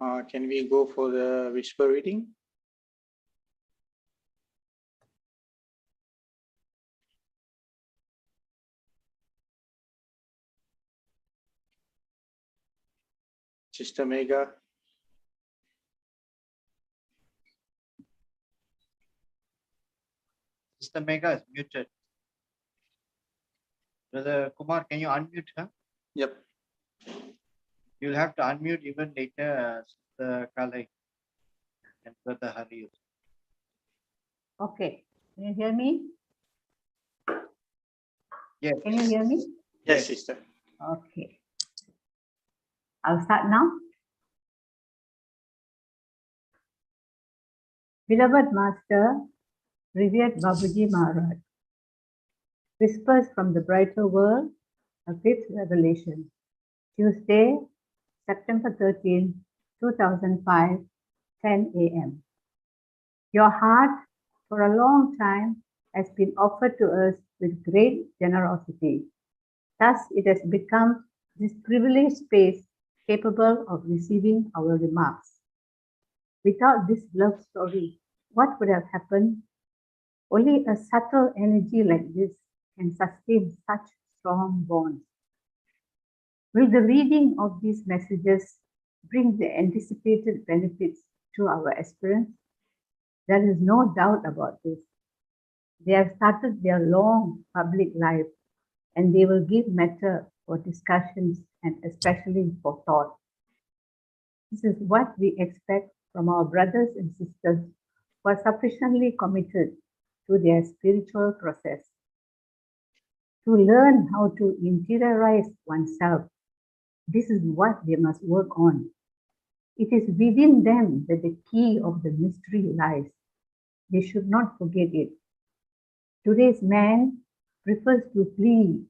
Can we go for the whisper reading? Sister Mega. Sister Mega is muted. Brother Kumar, can you unmute her? Yep. You'll have to unmute even later, Sister Kalai and Brother Hari. Okay. Can you hear me? Yes. Can you hear me? Yes, sister. Okay. I'll start now. Beloved Master, revered Babuji Maharaj, whispers from the brighter world, a fifth revelation. Tuesday, September 13, 2005, 10 a.m. Your heart, for a long time, has been offered to us with great generosity. Thus, it has become this privileged space capable of receiving our remarks. Without this love story, what would have happened? Only a subtle energy like this can sustain such strong bonds. Will the reading of these messages bring the anticipated benefits to our aspirants? There is no doubt about this. They have started their long public life and they will give matter for discussions and especially for thought. This is what we expect from our brothers and sisters who are sufficiently committed to their spiritual process. To learn how to interiorize oneself, this is what they must work on. It is within them that the key of the mystery lies. They should not forget it. Today's man prefers to flee,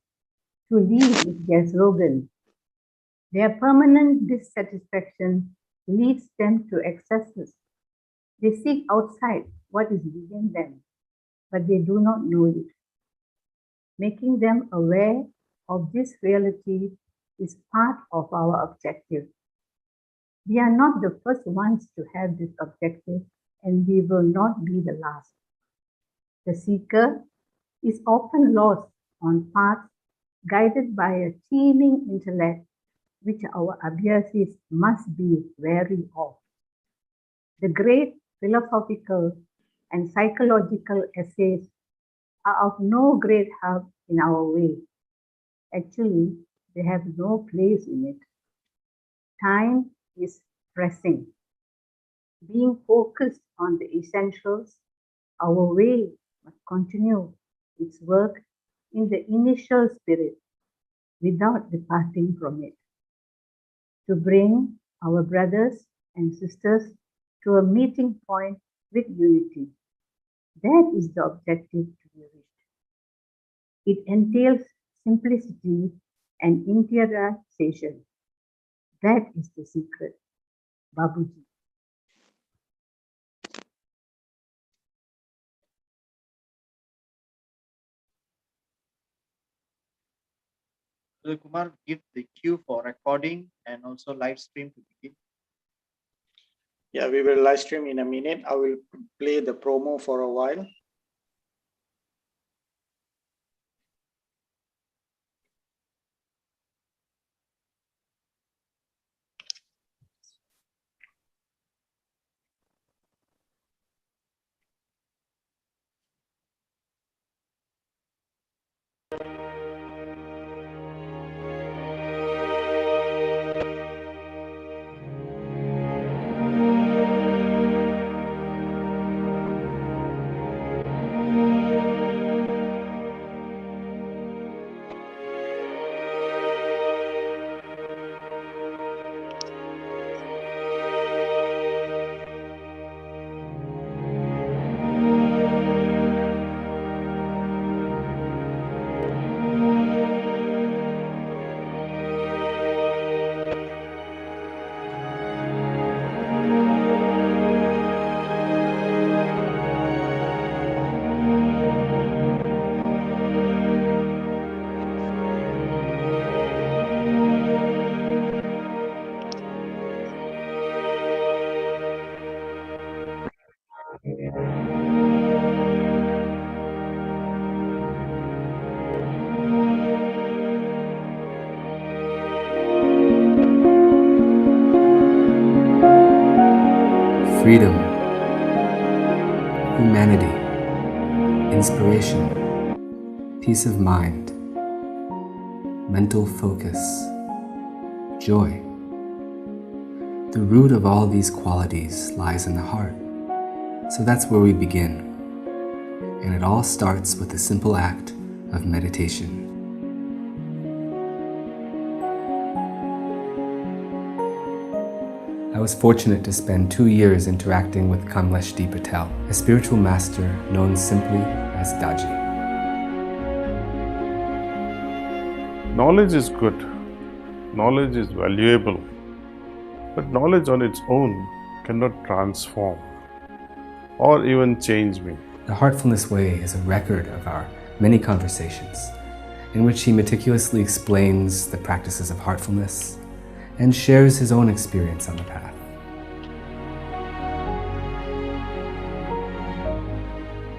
to leave with their slogan. Their permanent dissatisfaction leads them to excesses. They seek outside what is within them, but they do not know it. Making them aware of this reality is part of our objective. We are not the first ones to have this objective, and we will not be the last. The seeker is often lost on paths guided by a teeming intellect, which our abhyasis must be wary of. The great philosophical and psychological essays are of no great help in our way. Actually, they have no place in it. Time is pressing. Being focused on the essentials, our way must continue its work in the initial spirit without departing from it. To bring our brothers and sisters to a meeting point with unity. That is the objective to be reached. It entails simplicity and interiorization. That is the secret. Babuji. Brother Kumar, give the cue for recording and also live stream to begin. Yeah, we will live stream in a minute. I will play the promo for a while. freedom, humanity, inspiration, peace of mind, mental focus, joy. The root of all these qualities lies in the heart. So that's where we begin. And it all starts with the simple act of meditation. I was fortunate to spend 2 years interacting with Kamlesh D. Patel, a spiritual master known simply as Daji. Knowledge is good. Knowledge is valuable. But knowledge on its own cannot transform or even change me. The Heartfulness Way is a record of our many conversations in which he meticulously explains the practices of heartfulness and shares his own experience on the path.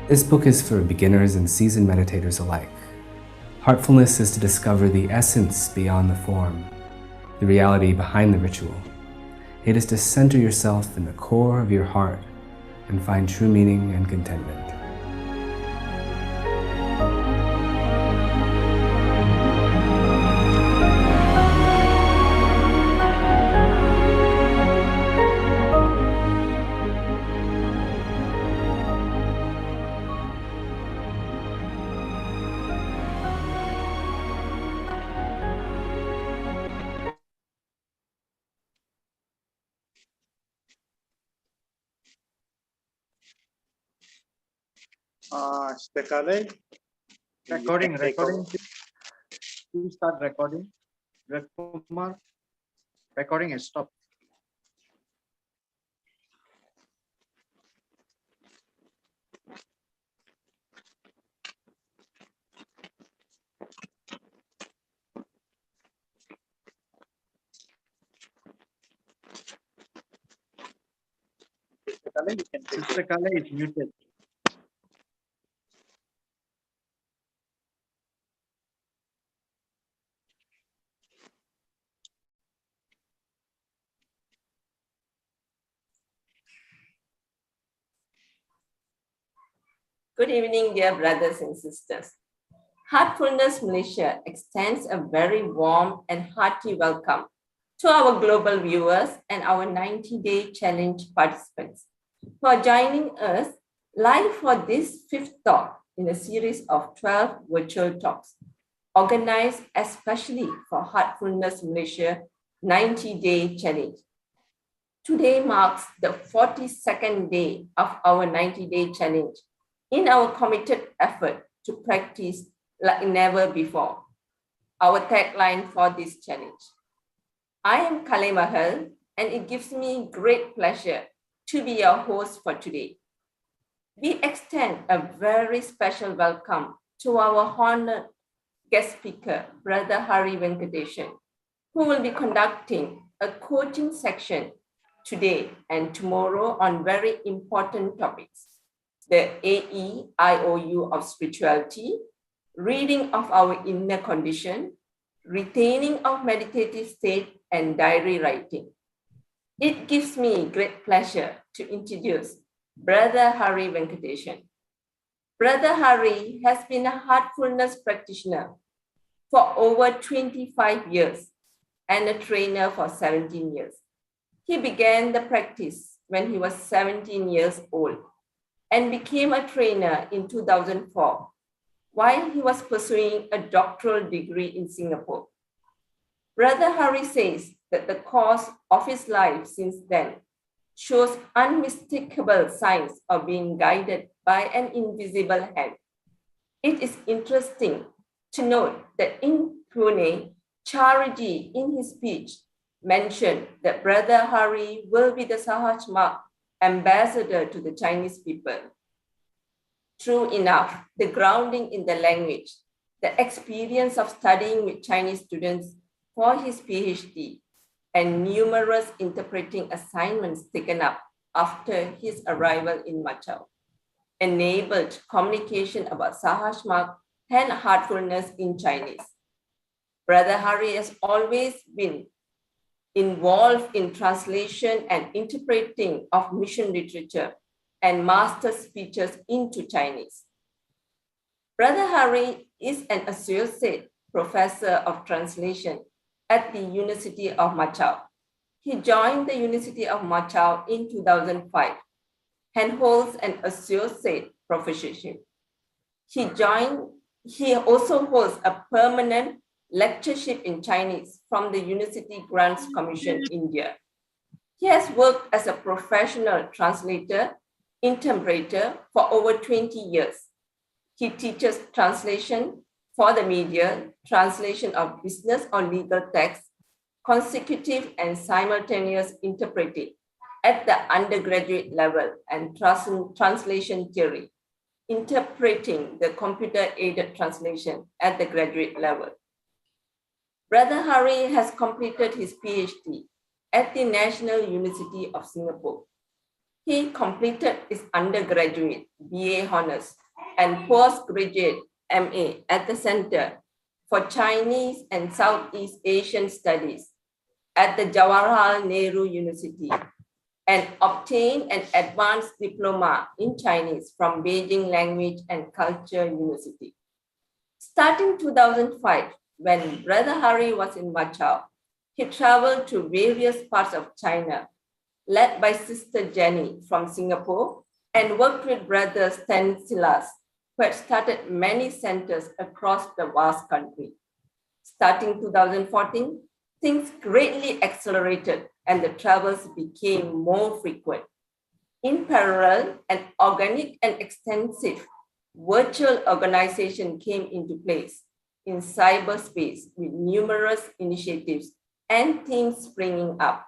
This book is for beginners and seasoned meditators alike. Heartfulness is to discover the essence beyond the form, the reality behind the ritual. It is to center yourself in the core of your heart and find true meaning and contentment. Mr. Kale, Recording, you can take over. recording. Please start recording. Red Kumar, recording has stopped. Mr. Kale, you can take over. Sister Kala is muted. Good evening, dear brothers and sisters. Heartfulness Malaysia extends a very warm and hearty welcome to our global viewers and our 90-day challenge participants who are joining us live for this 5th talk in a series of 12 virtual talks organized especially for Heartfulness Malaysia 90-day challenge. Today marks the 42nd day of our 90-day challenge in our committed effort to practice like never before. Our tagline for this challenge: I am Kale Mahal, and it gives me great pleasure to be your host for today. We extend a very special welcome to our honored guest speaker, Brother Hari Venkatesan, who will be conducting a coaching section today and tomorrow on very important topics: the AEIOU of Spirituality, reading of our inner condition, retaining of meditative state, and diary writing. It gives me great pleasure to introduce Brother Hari Venkatesan. Brother Hari has been a heartfulness practitioner for over 25 years and a trainer for 17 years. He began the practice when he was 17 years old and became a trainer in 2004 while he was pursuing a doctoral degree in Singapore. Brother Hari says that the course of his life since then shows unmistakable signs of being guided by an invisible hand. It is interesting to note that in Pune, Chariji in his speech mentioned that Brother Hari will be the Sahaj Mark ambassador to the Chinese people. True enough, the grounding in the language, the experience of studying with Chinese students for his PhD, and numerous interpreting assignments taken up after his arrival in Macau enabled communication about Sahaj Mark and heartfulness in Chinese. Brother Hari has always been involved in translation and interpreting of mission literature and master speeches into Chinese. Brother Hari is an associate professor of translation at the University of Macau. He joined the University of Macau in 2005 and holds an associate professorship. He also holds a permanent lectureship in Chinese from the University Grants Commission, India. He has worked as a professional translator, interpreter for over 20 years. He teaches translation for the media, translation of business or legal text, consecutive and simultaneous interpreting at the undergraduate level, and translation theory, interpreting the computer-aided translation at the graduate level. Brother Hari has completed his PhD at the National University of Singapore. He completed his undergraduate BA Honours and postgraduate MA at the Center for Chinese and Southeast Asian Studies at the Jawaharlal Nehru University, and obtained an advanced diploma in Chinese from Beijing Language and Culture University. Starting 2005, when Brother Hari was in Macau, he traveled to various parts of China, led by Sister Jenny from Singapore, and worked with Brother Stanislas, who had started many centers across the vast country. Starting 2014, things greatly accelerated and the travels became more frequent. In parallel, an organic and extensive virtual organization came into place in cyberspace with numerous initiatives and teams springing up.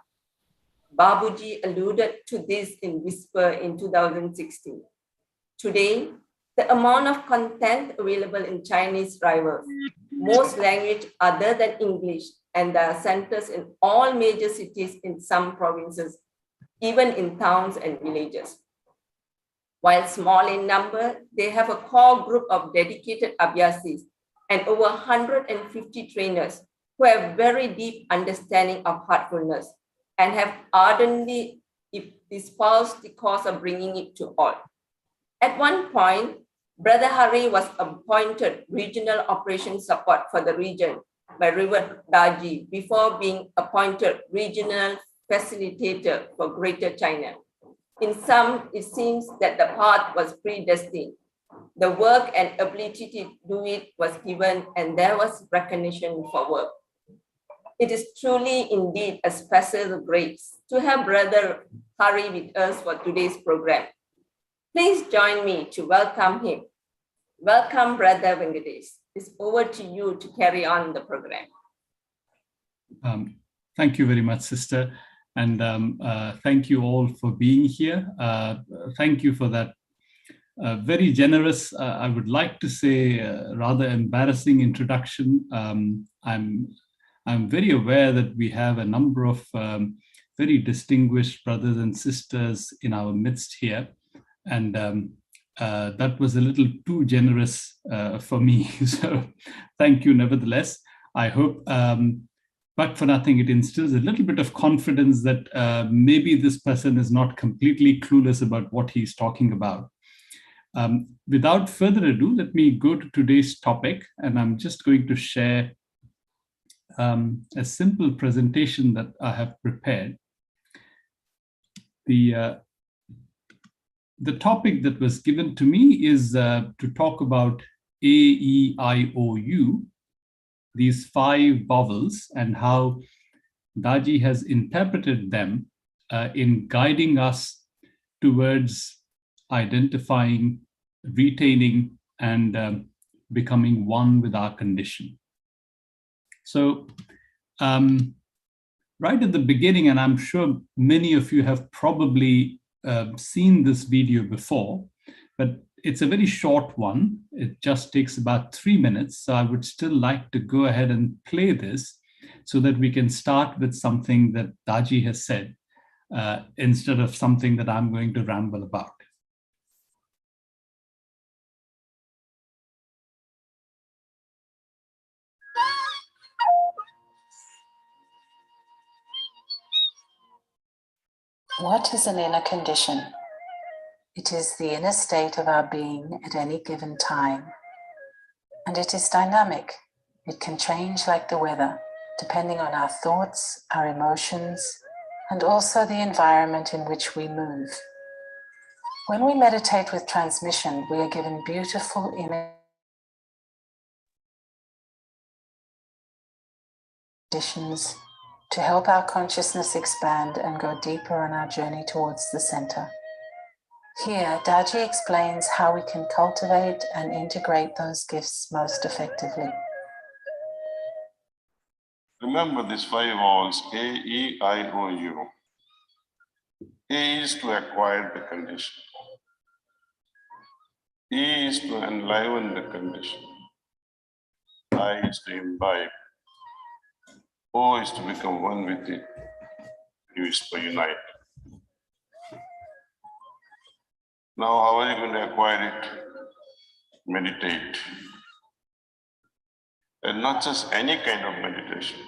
Babuji alluded to this in Whisper in 2016. Today, the amount of content available in Chinese rivals most languages other than English, and there are centers in all major cities in some provinces, even in towns and villages. While small in number, they have a core group of dedicated abhyasis and over 150 trainers who have very deep understanding of heartfulness and have ardently espoused the cause of bringing it to all. At one point, Brother Hari was appointed regional operations support for the region by River Daji before being appointed regional facilitator for Greater China. In sum, it seems that the path was predestined. The work and ability to do it was given, and there was recognition for work. It is truly indeed a special grace to have Brother Hari with us for today's program. Please join me to welcome him. Welcome, Brother Venkatesan. It's over to you to carry on the program. Thank you very much, Sister. And thank you all for being here. Thank you for that very generous, I would like to say, rather embarrassing introduction. I'm very aware that we have a number of very distinguished brothers and sisters in our midst here. And that was a little too generous for me. So thank you nevertheless. I hope, but for nothing, it instills a little bit of confidence that maybe this person is not completely clueless about what he's talking about. Without further ado, let me go to today's topic, and I'm just going to share a simple presentation that I have prepared. The topic that was given to me is to talk about AEIOU, these 5 vowels, and how Daji has interpreted them in guiding us towards identifying, retaining, and becoming one with our condition. So right at the beginning, and I'm sure many of you have probably seen this video before, but it's a very short one. It just takes about 3 minutes. So I would still like to go ahead and play this so that we can start with something that Daji has said instead of something that I'm going to ramble about. What is an inner condition? It is the inner state of our being at any given time. And it is dynamic. It can change like the weather, depending on our thoughts, our emotions, and also the environment in which we move. When we meditate with transmission, we are given beautiful inner conditions to help our consciousness expand and go deeper on our journey towards the center. Here, Daji explains how we can cultivate and integrate those gifts most effectively. Remember these 5 vowels, A, E, I, O, U. A is to acquire the condition. E is to enliven the condition. I is to imbibe. O is to become one with it. U is to unite. Now, how are you going to acquire it? Meditate. And not just any kind of meditation.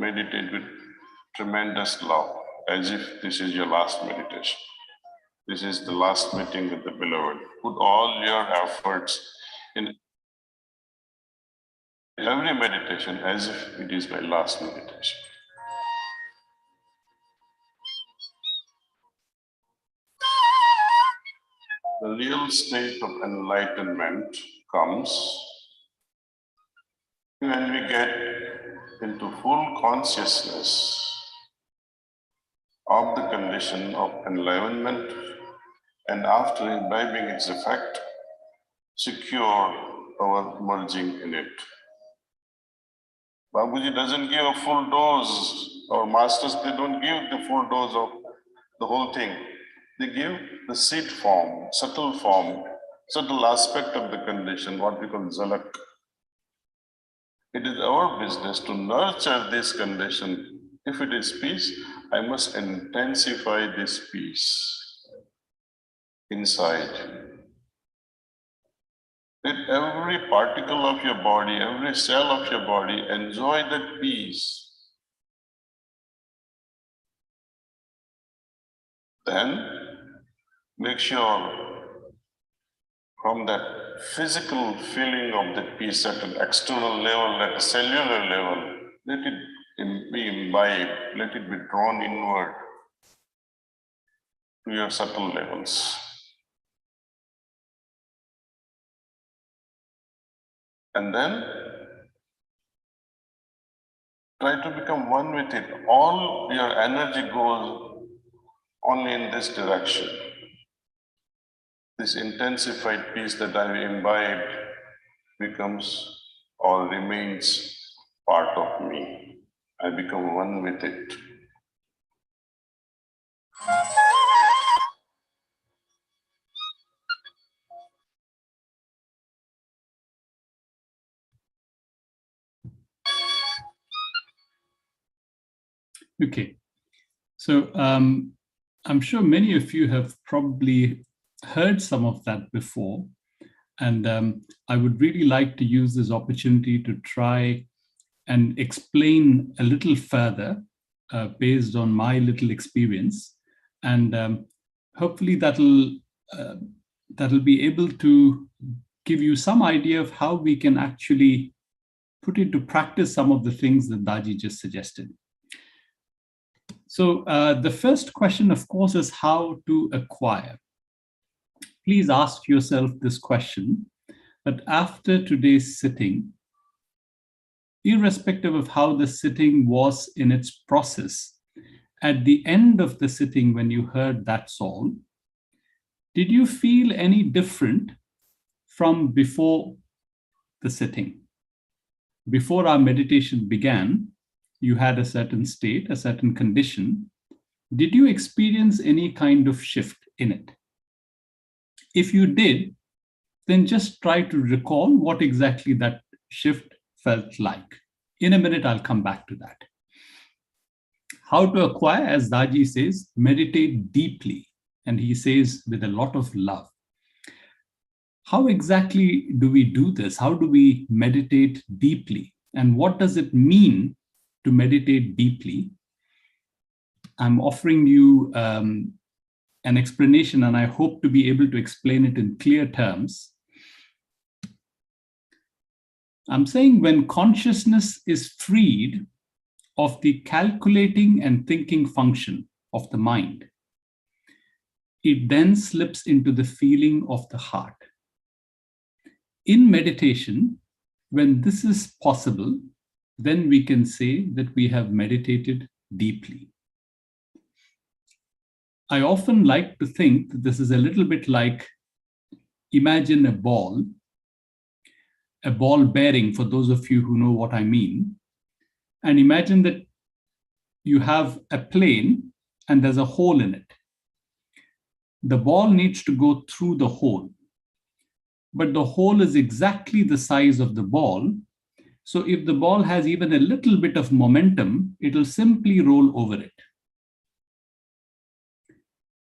Meditate with tremendous love, as if this is your last meditation. This is the last meeting with the beloved. Put all your efforts in every meditation as if it is my last meditation. The real state of enlightenment comes when we get into full consciousness of the condition of enlivenment, and after imbibing its effect, secure our merging in it. Babuji doesn't give a full dose, or masters, they don't give the full dose of the whole thing. They give the seed form, subtle aspect of the condition, what we call zalak. It is our business to nurture this condition. If it is peace, I must intensify this peace inside. Let every particle of your body, every cell of your body enjoy that peace. Then make sure from that physical feeling of that peace at an external level, at a cellular level, let it be imbibed, let it be drawn inward to your subtle levels. And then try to become one with it. All your energy goes only in this direction. This intensified peace that I imbibed becomes or remains part of me. I become one with it. Okay, so I'm sure many of you have probably heard some of that before, and I would really like to use this opportunity to try and explain a little further based on my little experience, and hopefully that'll be able to give you some idea of how we can actually put into practice some of the things that Daji just suggested. So the first question, of course, is how to acquire. Please ask yourself this question, that after today's sitting, irrespective of how the sitting was in its process, at the end of the sitting, when you heard that song, did you feel any different from before the sitting? Before our meditation began, you had a certain state, a certain condition. Did you experience any kind of shift in it? If you did, then just try to recall what exactly that shift felt like. In a minute, I'll come back to that. How to acquire, as Daji says, meditate deeply. And he says with a lot of love. How exactly do we do this? How do we meditate deeply? And what does it mean to meditate deeply? I'm offering you an explanation, and I hope to be able to explain it in clear terms. I'm saying when consciousness is freed of the calculating and thinking function of the mind, it then slips into the feeling of the heart. In meditation, when this is possible, then we can say that we have meditated deeply. I often like to think that this is a little bit like, imagine a ball bearing, for those of you who know what I mean. And imagine that you have a plane and there's a hole in it. The ball needs to go through the hole, but the hole is exactly the size of the ball. So if the ball has even a little bit of momentum, it'll simply roll over it.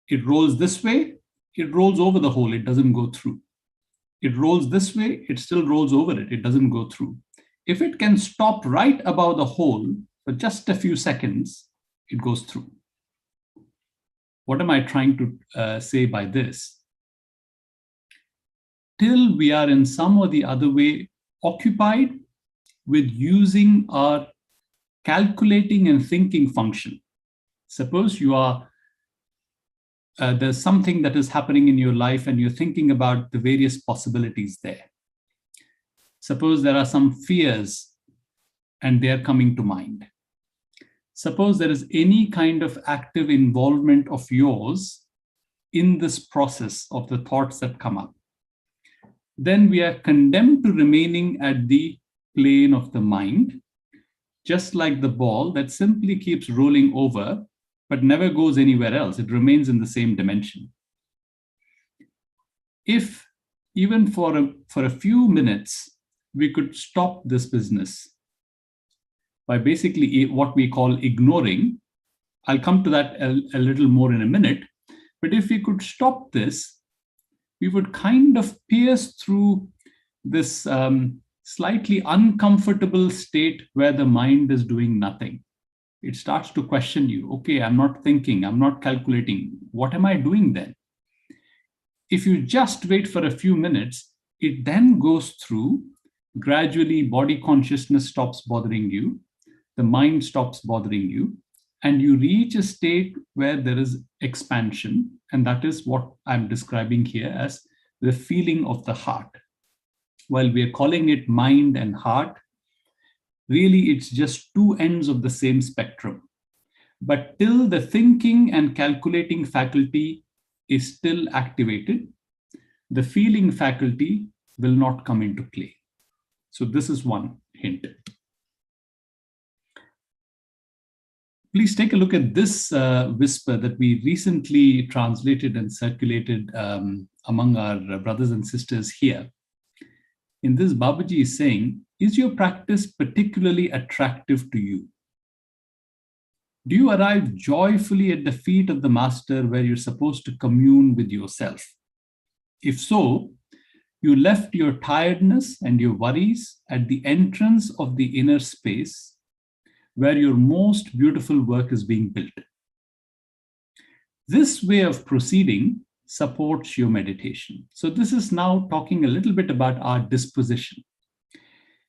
It rolls this way, it rolls over the hole, it doesn't go through. It rolls this way, it still rolls over it, it doesn't go through. If it can stop right above the hole for just a few seconds, it goes through. What am I trying to say by this? Till we are in some or the other way occupied with using our calculating and thinking function. Suppose you are there's something that is happening in your life and you're thinking about the various possibilities there. Suppose there are some fears and they're coming to mind. Suppose there is any kind of active involvement of yours in this process of the thoughts that come up. Then we are condemned to remaining at the plane of the mind, just like the ball that simply keeps rolling over but never goes anywhere else. It remains in the same dimension. If even for a few minutes, we could stop this business by basically what we call ignoring, I'll come to that a little more in a minute, but if we could stop this, we would kind of pierce through this slightly uncomfortable state where the mind is doing nothing. It starts to question you. Okay, I'm not thinking, I'm not calculating. What am I doing then? If you just wait for a few minutes, it then goes through. Gradually, body consciousness stops bothering you. The mind stops bothering you. And you reach a state where there is expansion. And that is what I'm describing here as the feeling of the heart. While we are calling it mind and heart, really, it's just two ends of the same spectrum. But till the thinking and calculating faculty is still activated, the feeling faculty will not come into play. So this is one hint. Please take a look at this whisper that we recently translated and circulated among our brothers and sisters here. In this, Babaji is saying, is your practice particularly attractive to you? Do you arrive joyfully at the feet of the Master where you're supposed to commune with yourself? If so, you left your tiredness and your worries at the entrance of the inner space where your most beautiful work is being built. This way of proceeding supports your meditation. So this is now talking a little bit about our disposition.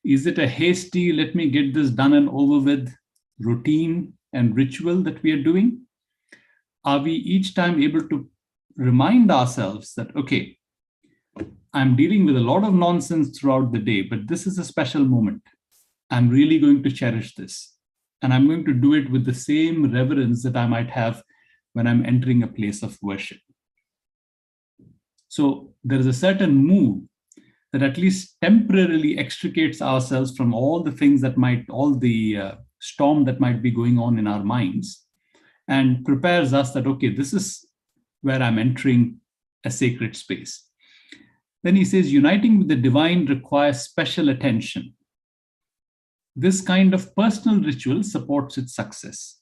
Is it a hasty, let me get this done and over with routine and ritual that we are doing? Are we each time able to remind ourselves that, okay, I'm dealing with a lot of nonsense throughout the day, but this is a special moment. I'm really going to cherish this. And I'm going to do it with the same reverence that I might have when I'm entering a place of worship. So there is a certain mood that at least temporarily extricates ourselves from all the things that might, all the storm that might be going on in our minds, and prepares us that, okay, this is where I'm entering a sacred space. Then he says, uniting with the divine requires special attention. This kind of personal ritual supports its success.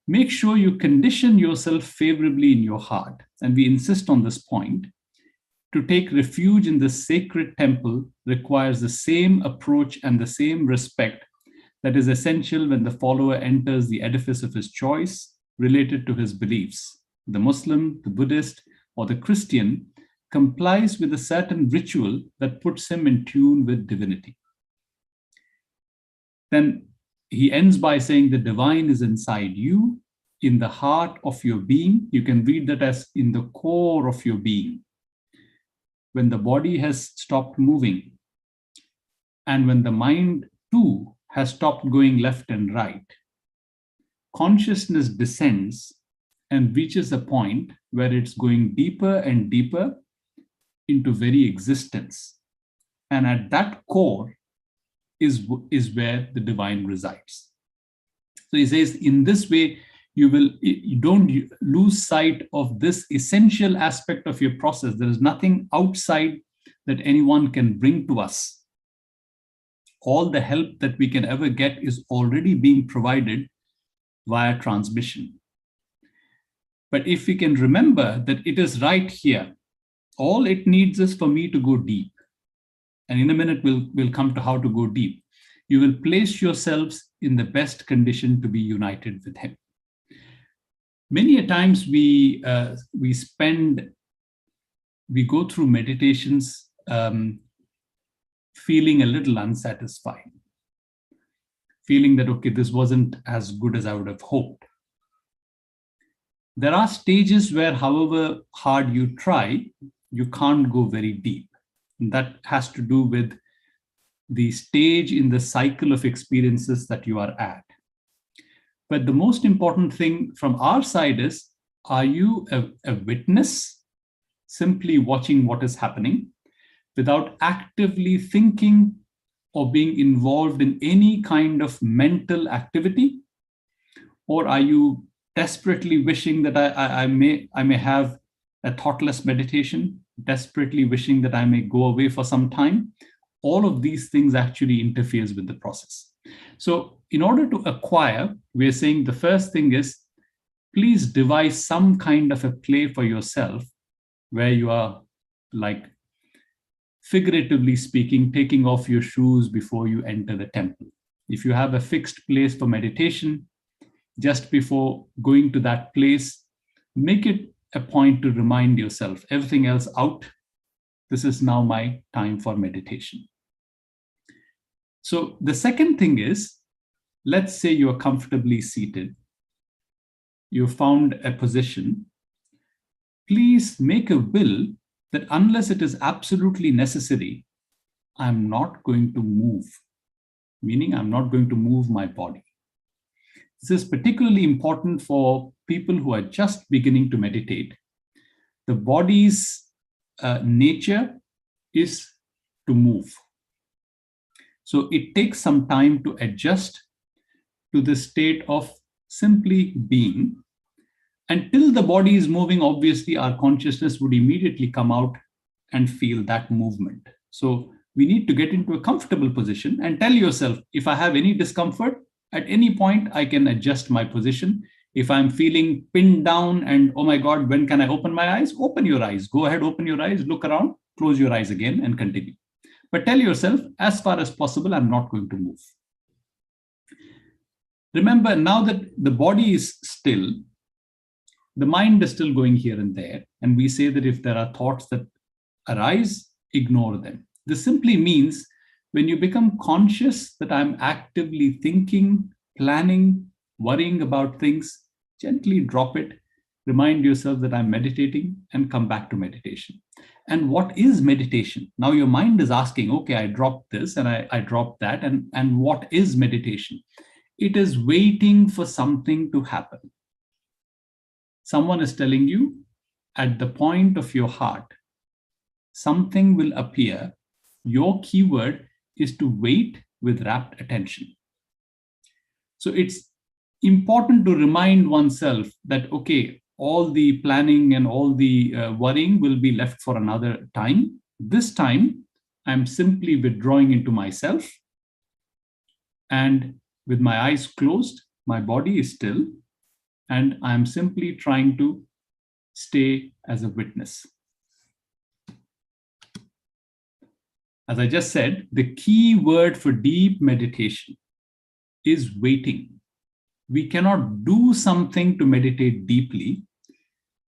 Make sure you condition yourself favorably in your heart, and we insist on this point. To take refuge in the sacred temple requires the same approach and the same respect that is essential when the follower enters the edifice of his choice related to his beliefs. The Muslim, the Buddhist, or the Christian complies with a certain ritual that puts him in tune with divinity. Then he ends by saying the divine is inside you, in the heart of your being. You can read that as in the core of your being. When the body has stopped moving, and when the mind too has stopped going left and right, consciousness descends and reaches a point where it's going deeper and deeper into very existence. And at that core is where the divine resides. So he says, in this way, you don't lose sight of this essential aspect of your process. There is nothing outside that anyone can bring to us. All the help that we can ever get is already being provided via transmission. But if we can remember that it is right here, all it needs is for me to go deep. And in a minute, we'll come to how to go deep. You will place yourselves in the best condition to be united with him. Many a times we go through meditations feeling a little unsatisfied, feeling that, okay, this wasn't as good as I would have hoped. There are stages where, however hard you try, you can't go very deep. And that has to do with the stage in the cycle of experiences that you are at. But the most important thing from our side is, are you a witness, simply watching what is happening without actively thinking or being involved in any kind of mental activity? Or are you desperately wishing that I may have a thoughtless meditation, desperately wishing that I may go away for some time? All of these things actually interferes with the process. So in order to acquire, we're saying the first thing is, please devise some kind of a play for yourself where you are, like, figuratively speaking, taking off your shoes before you enter the temple. If you have a fixed place for meditation, just before going to that place, make it a point to remind yourself, everything else out. This is now my time for meditation. So the second thing is, let's say you're comfortably seated. You found a position. Please make a will that unless it is absolutely necessary, I'm not going to move, meaning I'm not going to move my body. This is particularly important for people who are just beginning to meditate. The body's nature is to move. So it takes some time to adjust to the state of simply being. Until the body is moving, obviously our consciousness would immediately come out and feel that movement. So we need to get into a comfortable position and tell yourself, if I have any discomfort, at any point I can adjust my position. If I'm feeling pinned down and, oh my God, when can I open my eyes? Open your eyes. Go ahead, open your eyes, look around, close your eyes again and continue. But tell yourself, as far as possible, I'm not going to move. Remember, now that the body is still, the mind is still going here and there. And we say that if there are thoughts that arise, ignore them. This simply means when you become conscious that I'm actively thinking, planning, worrying about things, gently drop it. Remind yourself that I'm meditating and come back to meditation. And what is meditation? Now your mind is asking, okay, I dropped this and I dropped that. And what is meditation? It is waiting for something to happen. Someone is telling you, at the point of your heart, something will appear. Your keyword is to wait with rapt attention. So it's important to remind oneself that, okay, all the planning and all the worrying will be left for another time. This time, I'm simply withdrawing into myself. And with my eyes closed, my body is still. And I'm simply trying to stay as a witness. As I just said, the key word for deep meditation is waiting. we cannot do something to meditate deeply.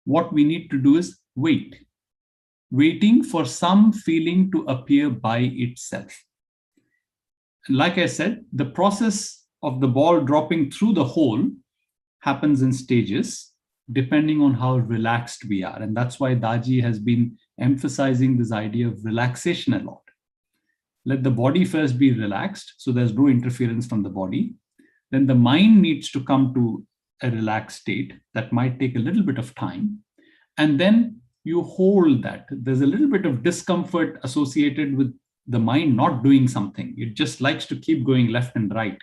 What we need to do is wait, waiting for some feeling to appear by itself. Like I said, the process of the ball dropping through the hole happens in stages, depending on how relaxed we are. And that's why Daji has been emphasizing this idea of relaxation a lot. Let the body first be relaxed, so there's no interference from the body. Then the mind needs to come to a relaxed state. That might take a little bit of time. And then you hold that. There's a little bit of discomfort associated with the mind not doing something. It just likes to keep going left and right.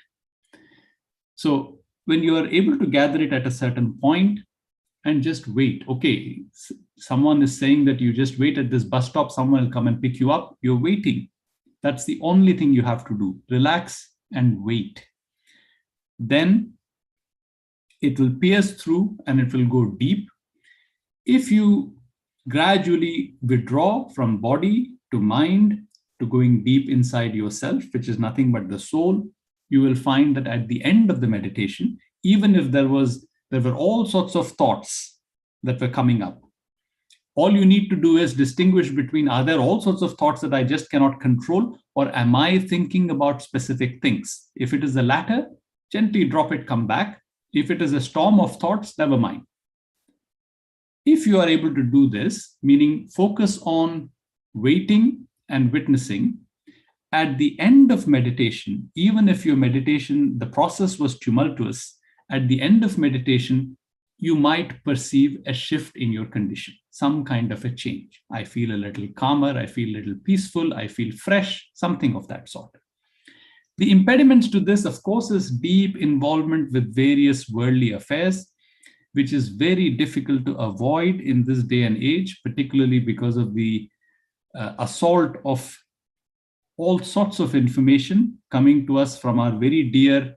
So when you are able to gather it at a certain point and just wait, okay, someone is saying that you just wait at this bus stop, someone will come and pick you up, you're waiting. That's the only thing you have to do. Relax and wait. Then it will pierce through and it will go deep. If you gradually withdraw from body to mind to going deep inside yourself, which is nothing but the soul, you will find that at the end of the meditation, even if there were all sorts of thoughts that were coming up, all you need to do is distinguish between, are there all sorts of thoughts that I just cannot control, or am I thinking about specific things? If it is the latter, gently drop it, come back. If it is a storm of thoughts, never mind. If you are able to do this, meaning focus on waiting and witnessing, at the end of meditation, even if your meditation, the process was tumultuous, at the end of meditation, you might perceive a shift in your condition, some kind of a change. I feel a little calmer, I feel a little peaceful, I feel fresh, something of that sort. The impediments to this, of course, is deep involvement with various worldly affairs, which is very difficult to avoid in this day and age, particularly because of the assault of all sorts of information coming to us from our very dear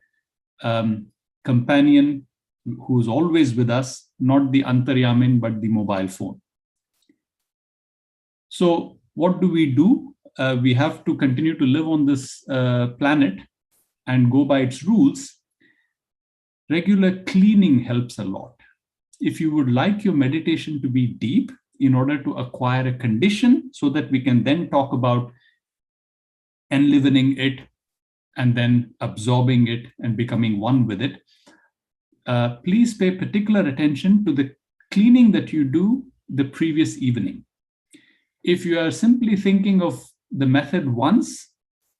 companion who's always with us, not the antaryamin, but the mobile phone. So what do? We have to continue to live on this planet and go by its rules. Regular cleaning helps a lot. If you would like your meditation to be deep, in order to acquire a condition so that we can then talk about enlivening it and then absorbing it and becoming one with it, please pay particular attention to the cleaning that you do the previous evening. If you are simply thinking of the method once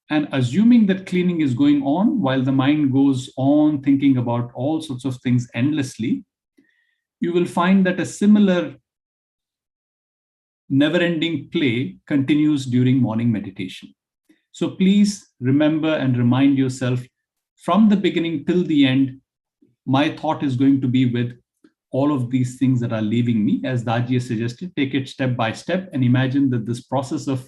and assuming that cleaning is going on while the mind goes on thinking about all sorts of things endlessly, you will find that a similar never-ending play continues during morning meditation. So please remember and remind yourself from the beginning till the end, my thought is going to be with all of these things that are leaving me. As Daji suggested, take it step by step and imagine that this process of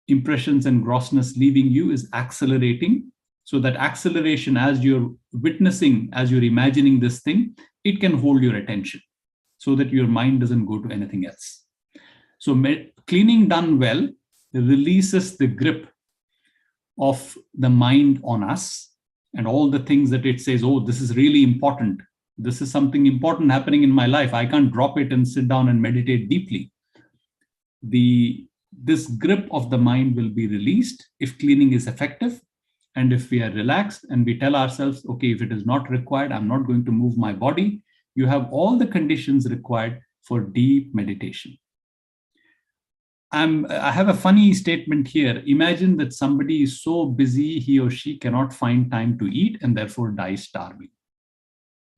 impressions and grossness leaving you is accelerating. So that acceleration, as you're witnessing, as you're imagining this thing, it can hold your attention so that your mind doesn't go to anything else. So cleaning done well releases the grip of the mind on us and all the things that it says, oh, this is really important. This is something important happening in my life. I can't drop it and sit down and meditate deeply. This grip of the mind will be released if cleaning is effective. And if we are relaxed and we tell ourselves, okay, if it is not required, I'm not going to move my body, you have all the conditions required for deep meditation. I have a funny statement here. Imagine that somebody is so busy, he or she cannot find time to eat and therefore dies starving.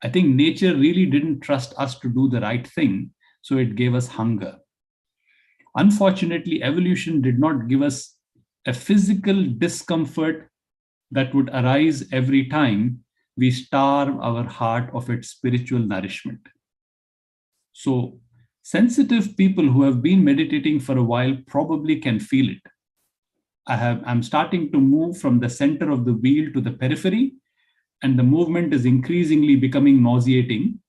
I think nature really didn't trust us to do the right thing, so it gave us hunger. Unfortunately, evolution did not give us a physical discomfort that would arise every time we starve our heart of its spiritual nourishment. So sensitive people who have been meditating for a while probably can feel it. I'm starting to move from the center of the wheel to the periphery, and the movement is increasingly becoming nauseating,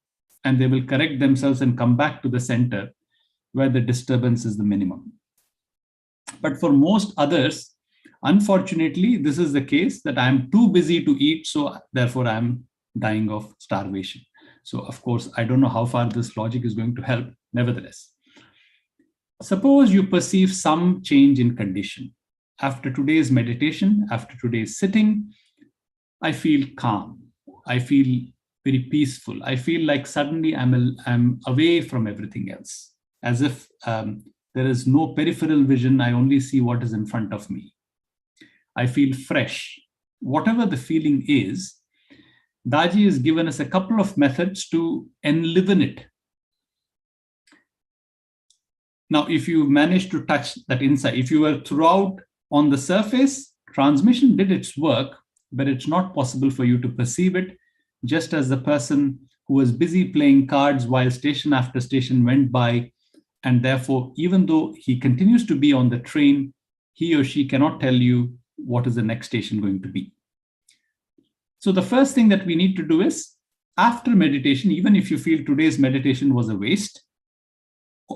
and they will correct themselves and come back to the center where the disturbance is the minimum. But for most others, unfortunately, this is the case that I'm too busy to eat, so therefore I'm dying of starvation. So of course, I don't know how far this logic is going to help. Nevertheless, suppose you perceive some change in condition. After today's meditation, after today's sitting, I feel calm. I feel very peaceful. I feel like suddenly I'm away from everything else, as if there is no peripheral vision. I only see what is in front of me. I feel fresh. Whatever the feeling is, Daji has given us a couple of methods to enliven it. Now, if you manage to touch that insight, if you were throughout on the surface, transmission did its work, but it's not possible for you to perceive it, just as the person who was busy playing cards while station after station went by, and therefore, even though he continues to be on the train, he or she cannot tell you what is the next station going to be. So the first thing that we need to do is, after meditation, even if you feel today's meditation was a waste,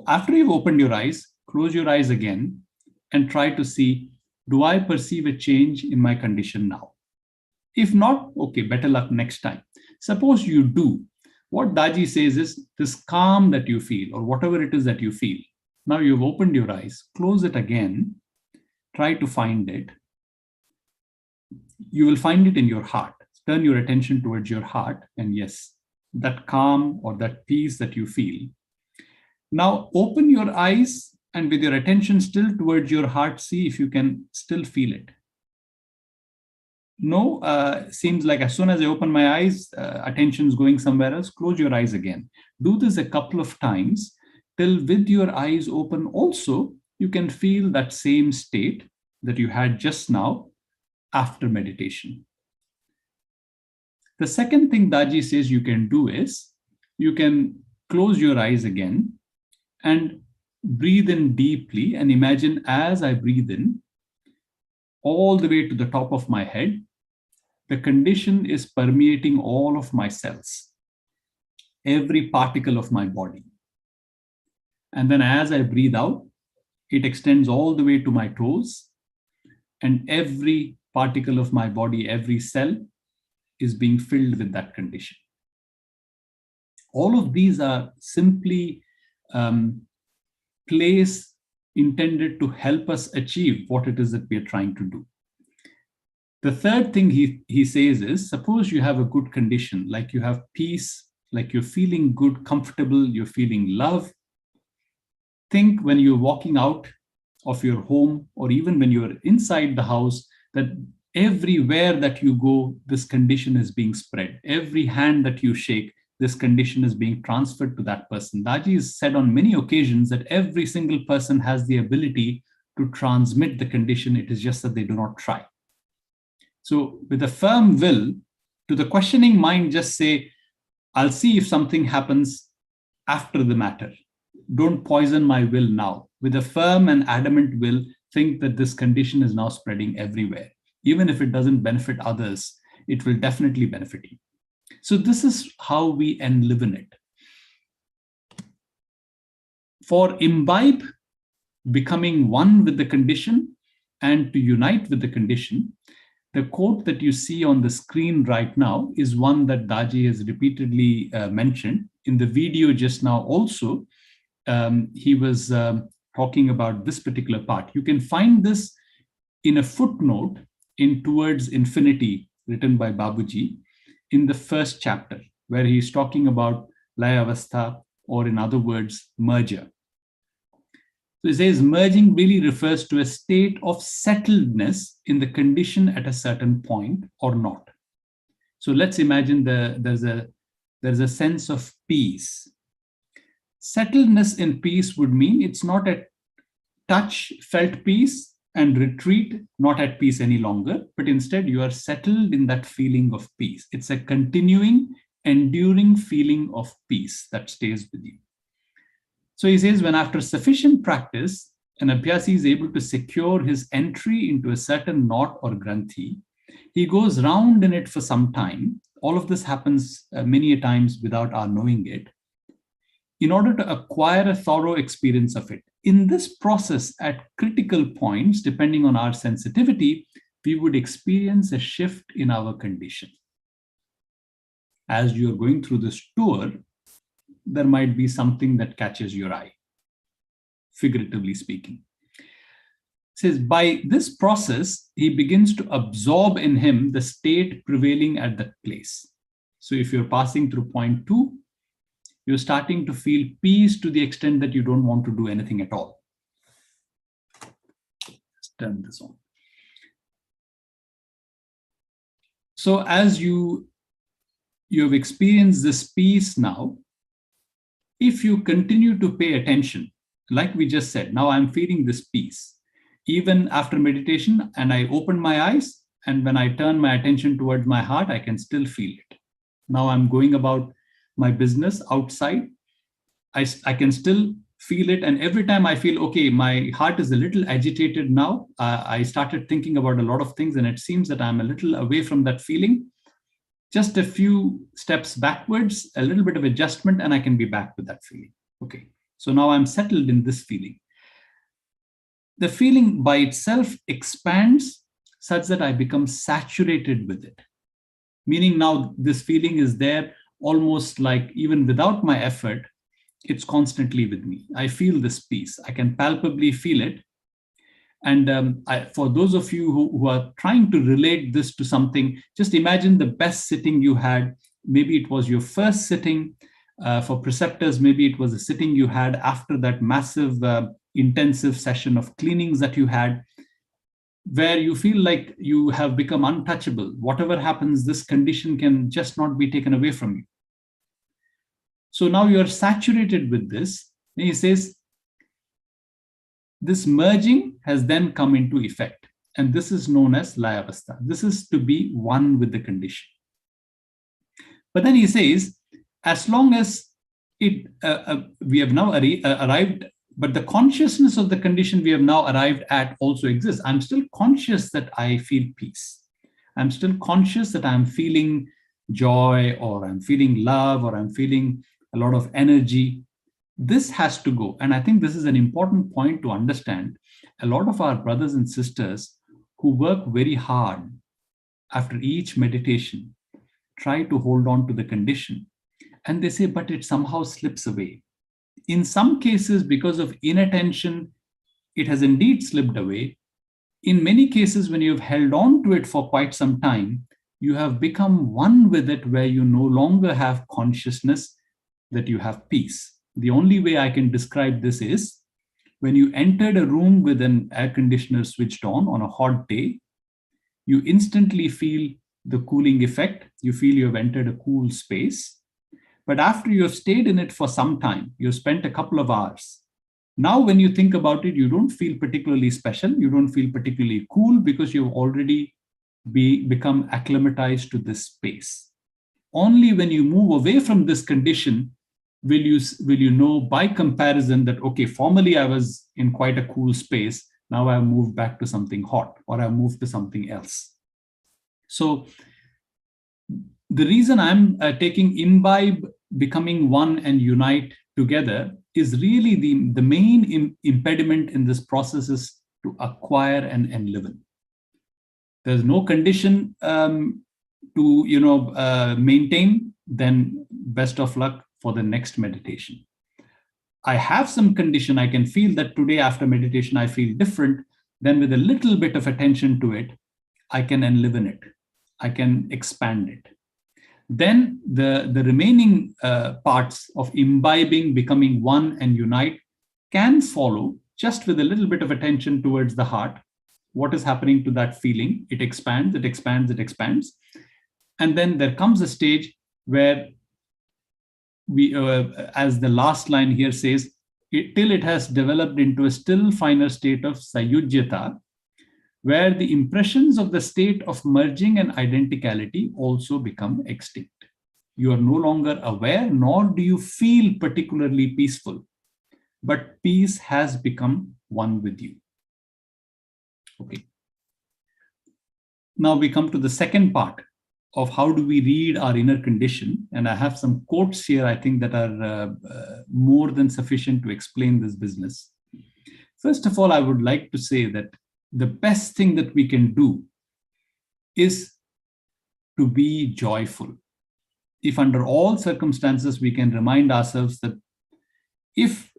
after you've opened your eyes, close your eyes again and try to see, do I perceive a change in my condition now? If not, okay, better luck next time. Suppose you do. What Daji says is this calm that you feel, or whatever it is that you feel. Now you've opened your eyes, close it again, try to find it. You will find it in your heart. Turn your attention towards your heart, and yes, that calm or that peace that you feel. Now open your eyes and with your attention still towards your heart, see if you can still feel it. No, seems like as soon as I open my eyes, attention is going somewhere else. Close your eyes again. Do this a couple of times till with your eyes open also, you can feel that same state that you had just now after meditation. The second thing Daji says you can do is, you can close your eyes again and breathe in deeply, and imagine as I breathe in, all the way to the top of my head, the condition is permeating all of my cells, every particle of my body. And then as I breathe out, it extends all the way to my toes, and every particle of my body, every cell is being filled with that condition. All of these are simply plays intended to help us achieve what it is that we are trying to do. The third thing he says is, suppose you have a good condition, like you have peace, like you're feeling good, comfortable, you're feeling love. Think when you're walking out of your home, or even when you're inside the house, that everywhere that you go, this condition is being spread. Every hand that you shake, this condition is being transferred to that person. Daji has said on many occasions that every single person has the ability to transmit the condition. It is just that they do not try. So with a firm will, to the questioning mind, just say, I'll see if something happens after the matter. Don't poison my will now. With a firm and adamant will, think that this condition is now spreading everywhere. Even if it doesn't benefit others, it will definitely benefit you. So this is how we enliven it. For imbibe, becoming one with the condition and to unite with the condition, the quote that you see on the screen right now is one that Daji has repeatedly mentioned. In the video just now also, he was talking about this particular part. You can find this in a footnote in Towards Infinity, written by Babuji, in the first chapter, where he's talking about Laya Avastha, or in other words, merger. So he says merging really refers to a state of settledness in the condition at a certain point or not. So let's imagine there's a sense of peace. Settledness in peace would mean it's not a touch felt peace and retreat, not at peace any longer, but instead you are settled in that feeling of peace. It's a continuing, enduring feeling of peace that stays with you. So he says, when after sufficient practice, an abhyasi is able to secure his entry into a certain knot or granthi, he goes round in it for some time. All of this happens many a times without our knowing it, in order to acquire a thorough experience of it. In this process, at critical points, depending on our sensitivity, we would experience a shift in our condition. as you're going through this tour, there might be something that catches your eye, figuratively speaking. It says, by this process, he begins to absorb in him the state prevailing at that place. So if you're passing through point 2, you're starting to feel peace to the extent that you don't want to do anything at all. Let's turn this on. So as you have experienced this peace now, if you continue to pay attention, like we just said, now I'm feeling this peace. Even after meditation, and I open my eyes, and when I turn my attention towards my heart, I can still feel it. Now I'm going about my business outside. I can still feel it. And every time I feel, okay, my heart is a little agitated now, I started thinking about a lot of things, and it seems that I'm a little away from that feeling. Just a few steps backwards, a little bit of adjustment, and I can be back with that feeling. Okay, so now I'm settled in this feeling. The feeling by itself expands such that I become saturated with it. Meaning now this feeling is there almost like even without my effort, it's constantly with me. I feel this peace. I can palpably feel it. And for those of you who are trying to relate this to something, just imagine the best sitting you had. Maybe it was your first sitting. For preceptors, maybe it was a sitting you had after that massive intensive session of cleanings that you had, where you feel like you have become untouchable. Whatever happens, this condition can just not be taken away from you. So now you're saturated with this. And he says, this merging has then come into effect. And this is known as layavastha. This is to be one with the condition. But then he says, as long as we have now arrived, but the consciousness of the condition we have now arrived at also exists. I'm still conscious that I feel peace. I'm still conscious that I'm feeling joy, or I'm feeling love, or I'm feeling a lot of energy. This has to go. And I think this is an important point to understand. A lot of our brothers and sisters who work very hard after each meditation try to hold on to the condition. And they say, but it somehow slips away. In some cases, because of inattention, it has indeed slipped away. In many cases, when you've held on to it for quite some time, you have become one with it, where you no longer have consciousness that you have peace. The only way I can describe this is when you entered a room with an air conditioner switched on a hot day, you instantly feel the cooling effect. You feel you have entered a cool space. But after you have stayed in it for some time, you've spent a couple of hours. Now, when you think about it, you don't feel particularly special. You don't feel particularly cool because you've already become acclimatized to this space. Only when you move away from this condition will you know by comparison that, okay, formerly I was in quite a cool space. Now I've moved back to something hot, or I've moved to something else. So the reason I'm taking imbibe, becoming one and unite together is really the main impediment in this process is to acquire and enliven. There's no condition to maintain, then best of luck for the next meditation. I have some condition, I can feel that today after meditation I feel different, then with a little bit of attention to it, I can enliven it, I can expand it. Then the remaining parts of imbibing, becoming one and unite can follow just with a little bit of attention towards the heart. What is happening to that feeling? It expands, it expands, it expands. And then there comes a stage where we, as the last line here says, till it has developed into a still finer state of sayujyata, where the impressions of the state of merging and identicality also become extinct. You are no longer aware, nor do you feel particularly peaceful, but peace has become one with you. Okay. Now we come to the second part of how do we read our inner condition. And I have some quotes here, I think, that are more than sufficient to explain this business. First of all, I would like to say that the best thing that we can do is to be joyful. if under all circumstances we can remind ourselves that if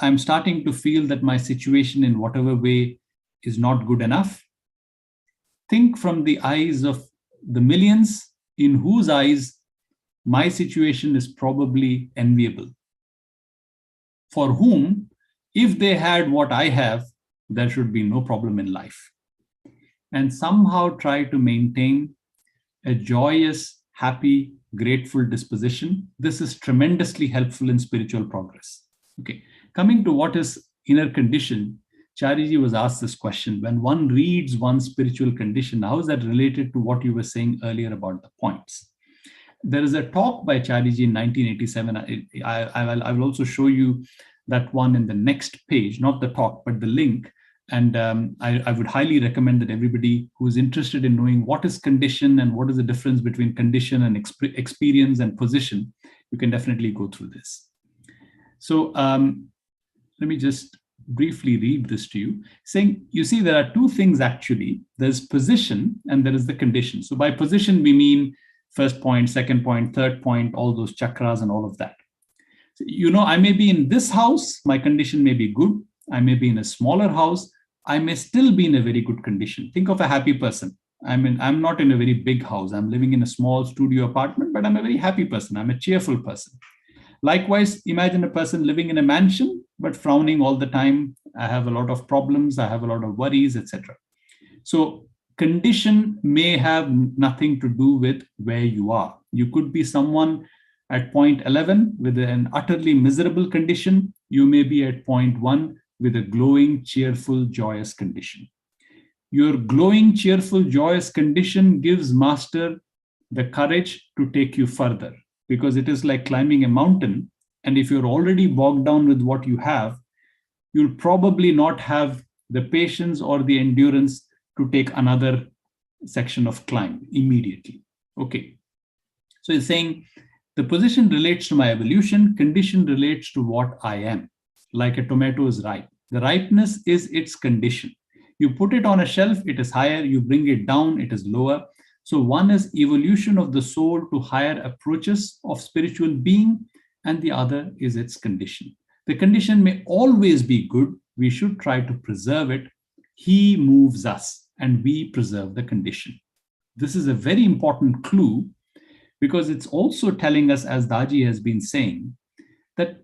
I'm starting to feel that my situation in whatever way is not good enough, think from the eyes of the millions in whose eyes my situation is probably enviable, for whom, if they had what I have, there should be no problem in life. And somehow try to maintain a joyous, happy, grateful disposition. This is tremendously helpful in spiritual progress. Okay, coming to what is inner condition, Chariji was asked this question. When one reads one's spiritual condition, how is that related to what you were saying earlier about the points? There is a talk by Chariji in 1987. I will also show you that one in the next page, not the talk, but the link. And I would highly recommend that everybody who is interested in knowing what is condition and what is the difference between condition and experience and position, you can definitely go through this. So let me just briefly read this to you, saying, you see, there are two things actually. There's position and there is the condition. So by position, we mean first point, second point, third point, all those chakras and all of that. So, you know, I may be in this house, my condition may be good. I may be in a smaller house, I may still be in a very good condition. Think of a happy person. I'm not in a very big house. I'm living in a small studio apartment, but I'm a very happy person. I'm a cheerful person. Likewise, imagine a person living in a mansion, but frowning all the time. I have a lot of problems. I have a lot of worries, etc. So condition may have nothing to do with where you are. You could be someone at point 11 with an utterly miserable condition. You may be at point 1 with a glowing, cheerful, joyous condition. Your glowing, cheerful, joyous condition gives Master the courage to take you further, because it is like climbing a mountain. And if you're already bogged down with what you have, you'll probably not have the patience or the endurance to take another section of climb immediately. Okay. So it's saying the position relates to my evolution, condition relates to what I am. Like a tomato is ripe. The ripeness is its condition. You put it on a shelf, it is higher. You bring it down, it is lower. So one is evolution of the soul to higher approaches of spiritual being, and the other is its condition. The condition may always be good. We should try to preserve it. He moves us and we preserve the condition. This is a very important clue, because it's also telling us, as Daji has been saying, that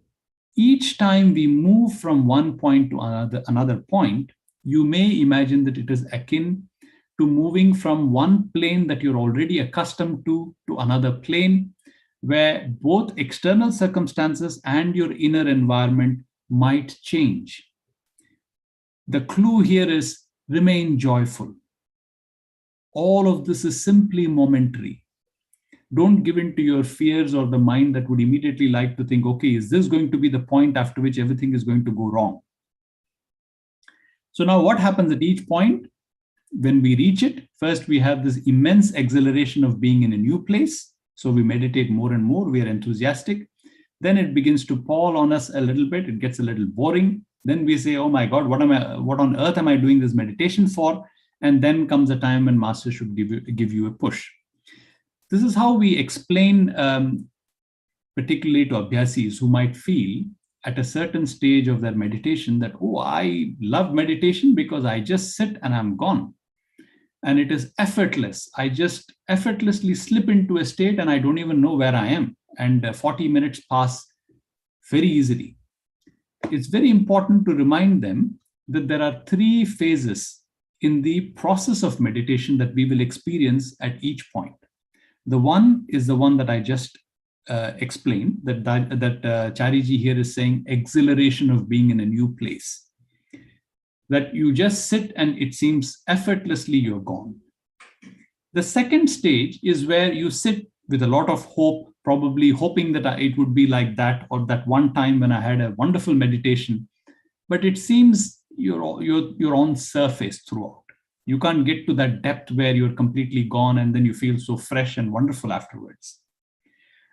each time we move from one point to another point, you may imagine that it is akin to moving from one plane that you're already accustomed to another plane, where both external circumstances and your inner environment might change. The clue here is remain joyful. All of this is simply momentary. Don't give in to your fears or the mind that would immediately like to think, okay, is this going to be the point after which everything is going to go wrong? So now what happens at each point? When we reach it, first we have this immense exhilaration of being in a new place. So we meditate more and more, we are enthusiastic. Then it begins to pall on us a little bit. It gets a little boring. Then we say, oh my God, what on earth am I doing this meditation for? And then comes a time when Master should give you a push. This is how we explain, particularly to Abhyasis who might feel at a certain stage of their meditation that, oh, I love meditation because I just sit and I'm gone. And it is effortless. I just effortlessly slip into a state and I don't even know where I am. And 40 minutes pass very easily. It's very important to remind them that there are 3 phases in the process of meditation that we will experience at each point. The one is the one that I just explained, that Chariji here is saying exhilaration of being in a new place. That you just sit and it seems effortlessly you're gone. The second stage is where you sit with a lot of hope, probably hoping that it would be like that, or that one time when I had a wonderful meditation, but it seems you're on surface throughout. You can't get to that depth where you're completely gone and then you feel so fresh and wonderful afterwards.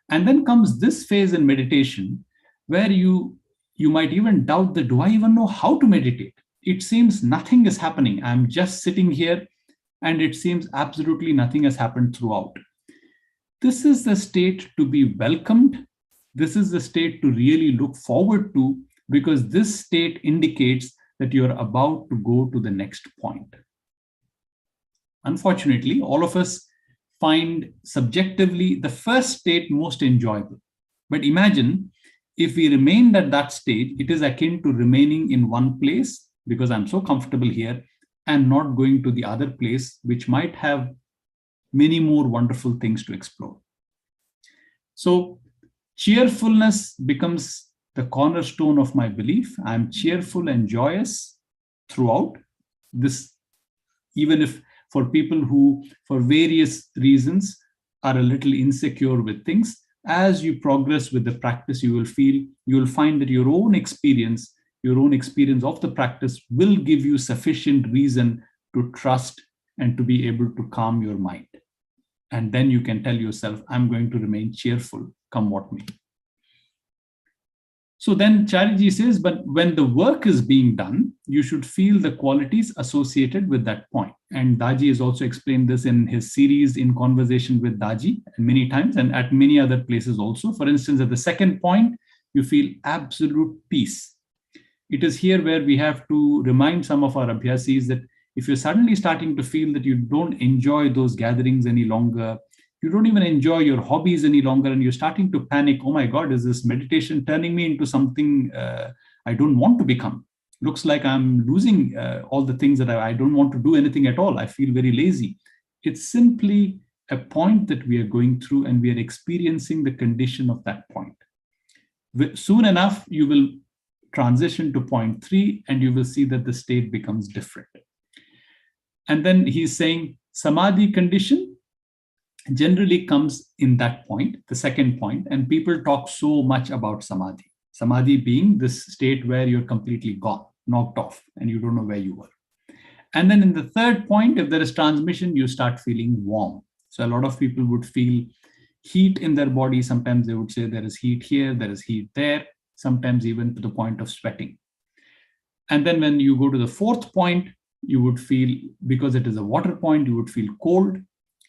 And then comes this phase in meditation where you might even doubt that, do I even know how to meditate? It seems nothing is happening. I'm just sitting here and it seems absolutely nothing has happened throughout. This is the state to be welcomed. This is the state to really look forward to, because this state indicates that you're about to go to the next point. Unfortunately, all of us find subjectively the first state most enjoyable. But imagine if we remained at that stage, it is akin to remaining in one place because I'm so comfortable here and not going to the other place, which might have many more wonderful things to explore. So cheerfulness becomes the cornerstone of my belief. I'm cheerful and joyous throughout this, even if for people who, for various reasons, are a little insecure with things, as you progress with the practice, you will find that your own experience of the practice will give you sufficient reason to trust and to be able to calm your mind. And then you can tell yourself, I'm going to remain cheerful, come what may. So then Chariji says, but when the work is being done, you should feel the qualities associated with that point. And Daji has also explained this in his series In Conversation with Daji many times and at many other places also. For instance, at the second point, you feel absolute peace. It is here where we have to remind some of our Abhyasis that if you're suddenly starting to feel that you don't enjoy those gatherings any longer, you don't even enjoy your hobbies any longer, and you're starting to panic, oh my God, is this meditation turning me into something I don't want to become? Looks like I'm losing all the things that I don't want to do anything at all. I feel very lazy. It's simply a point that we are going through, and we are experiencing the condition of that point. Soon enough, you will transition to point 3, and you will see that the state becomes different. And then he's saying samadhi condition generally comes in that point, the second point, and people talk so much about samadhi. Samadhi being this state where you're completely gone, knocked off, and you don't know where you were. And then in the third point, if there is transmission, you start feeling warm. So a lot of people would feel heat in their body. Sometimes they would say there is heat here, there is heat there, sometimes even to the point of sweating. And then when you go to the fourth point, you would feel, because it is a water point, you would feel cold.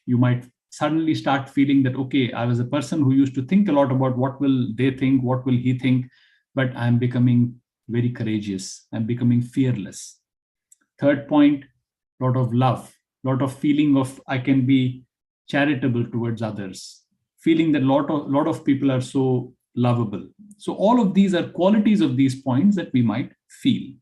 You might suddenly start feeling that, okay, I was a person who used to think a lot about what will they think, what will he think, but I'm becoming very courageous. I'm becoming fearless. Third point, lot of love, lot of feeling of I can be charitable towards others, feeling that lot of people are so lovable. So all of these are qualities of these points that we might feel.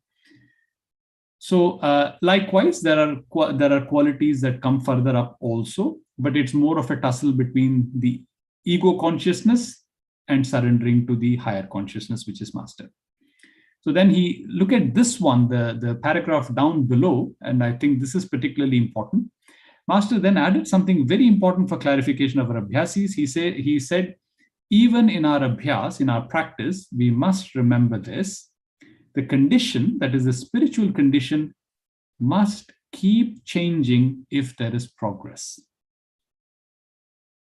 So likewise, there are qualities that come further up also, but it's more of a tussle between the ego consciousness and surrendering to the higher consciousness, which is master. So then he look at this one, the paragraph down below, and I think this is particularly important. Master then added something very important for clarification of our abhyasis. He said, even in our abhyas, in our practice, we must remember this. The condition, that is the spiritual condition, must keep changing if there is progress.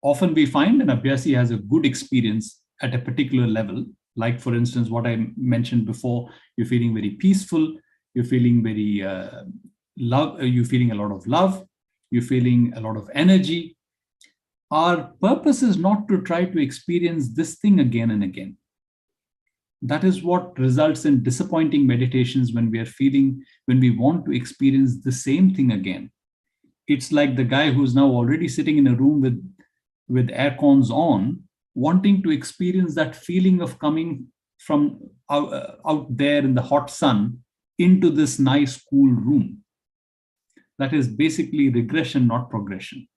Often we find an abhyasi has a good experience at a particular level, like for instance, what I mentioned before, you're feeling very peaceful, you're feeling very you're feeling a lot of love, you're feeling a lot of energy. Our purpose is not to try to experience this thing again and again. That is what results in disappointing meditations when we want to experience the same thing again. It's like the guy who's now already sitting in a room with air cons on, wanting to experience that feeling of coming from out there in the hot sun into this nice, cool room. That is basically regression, not progression.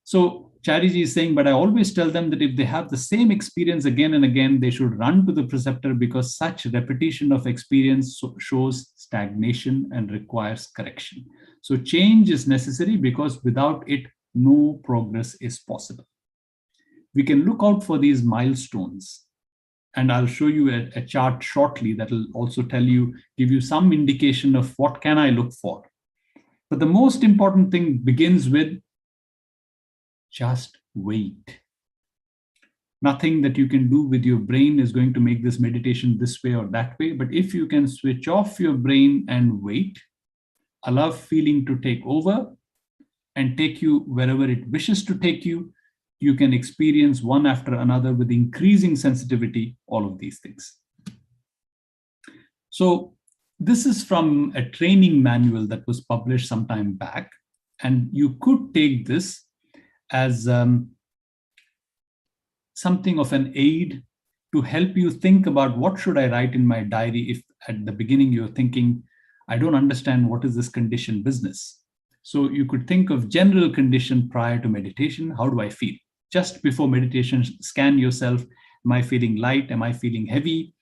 So Chariji is saying, but I always tell them that if they have the same experience again and again, they should run to the preceptor, because such repetition of experience shows stagnation and requires correction. So change is necessary, because without it, no progress is possible. We can look out for these milestones, and I'll show you a chart shortly that will also give you some indication of what can I look for. But the most important thing begins with just wait. Nothing that you can do with your brain is going to make this meditation this way or that way. But if you can switch off your brain and wait, allow feeling to take over and take you wherever it wishes to take you, you can experience one after another with increasing sensitivity, all of these things. So this is from a training manual that was published some time back, and you could take this as something of an aid to help you think about what should I write in my diary if at the beginning you're thinking, I don't understand what is this condition business. So you could think of general condition prior to meditation. How do I feel? Just before meditation, scan yourself. Am I feeling light? Am I feeling heavy?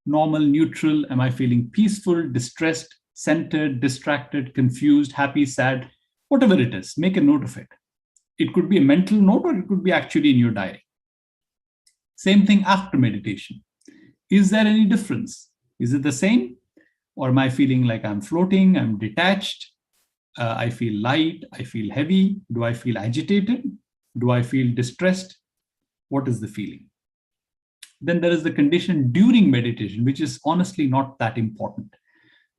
Normal, neutral? Am I feeling peaceful, distressed, centered, distracted, confused, happy, sad? Whatever it is, make a note of it. It could be a mental note or it could be actually in your diary. Same thing after meditation. Is there any difference? Is it the same? Or am I feeling like I'm floating, I'm detached, I feel light, I feel heavy? Do I feel agitated? Do I feel distressed? What is the feeling? Then there is the condition during meditation, which is honestly not that important.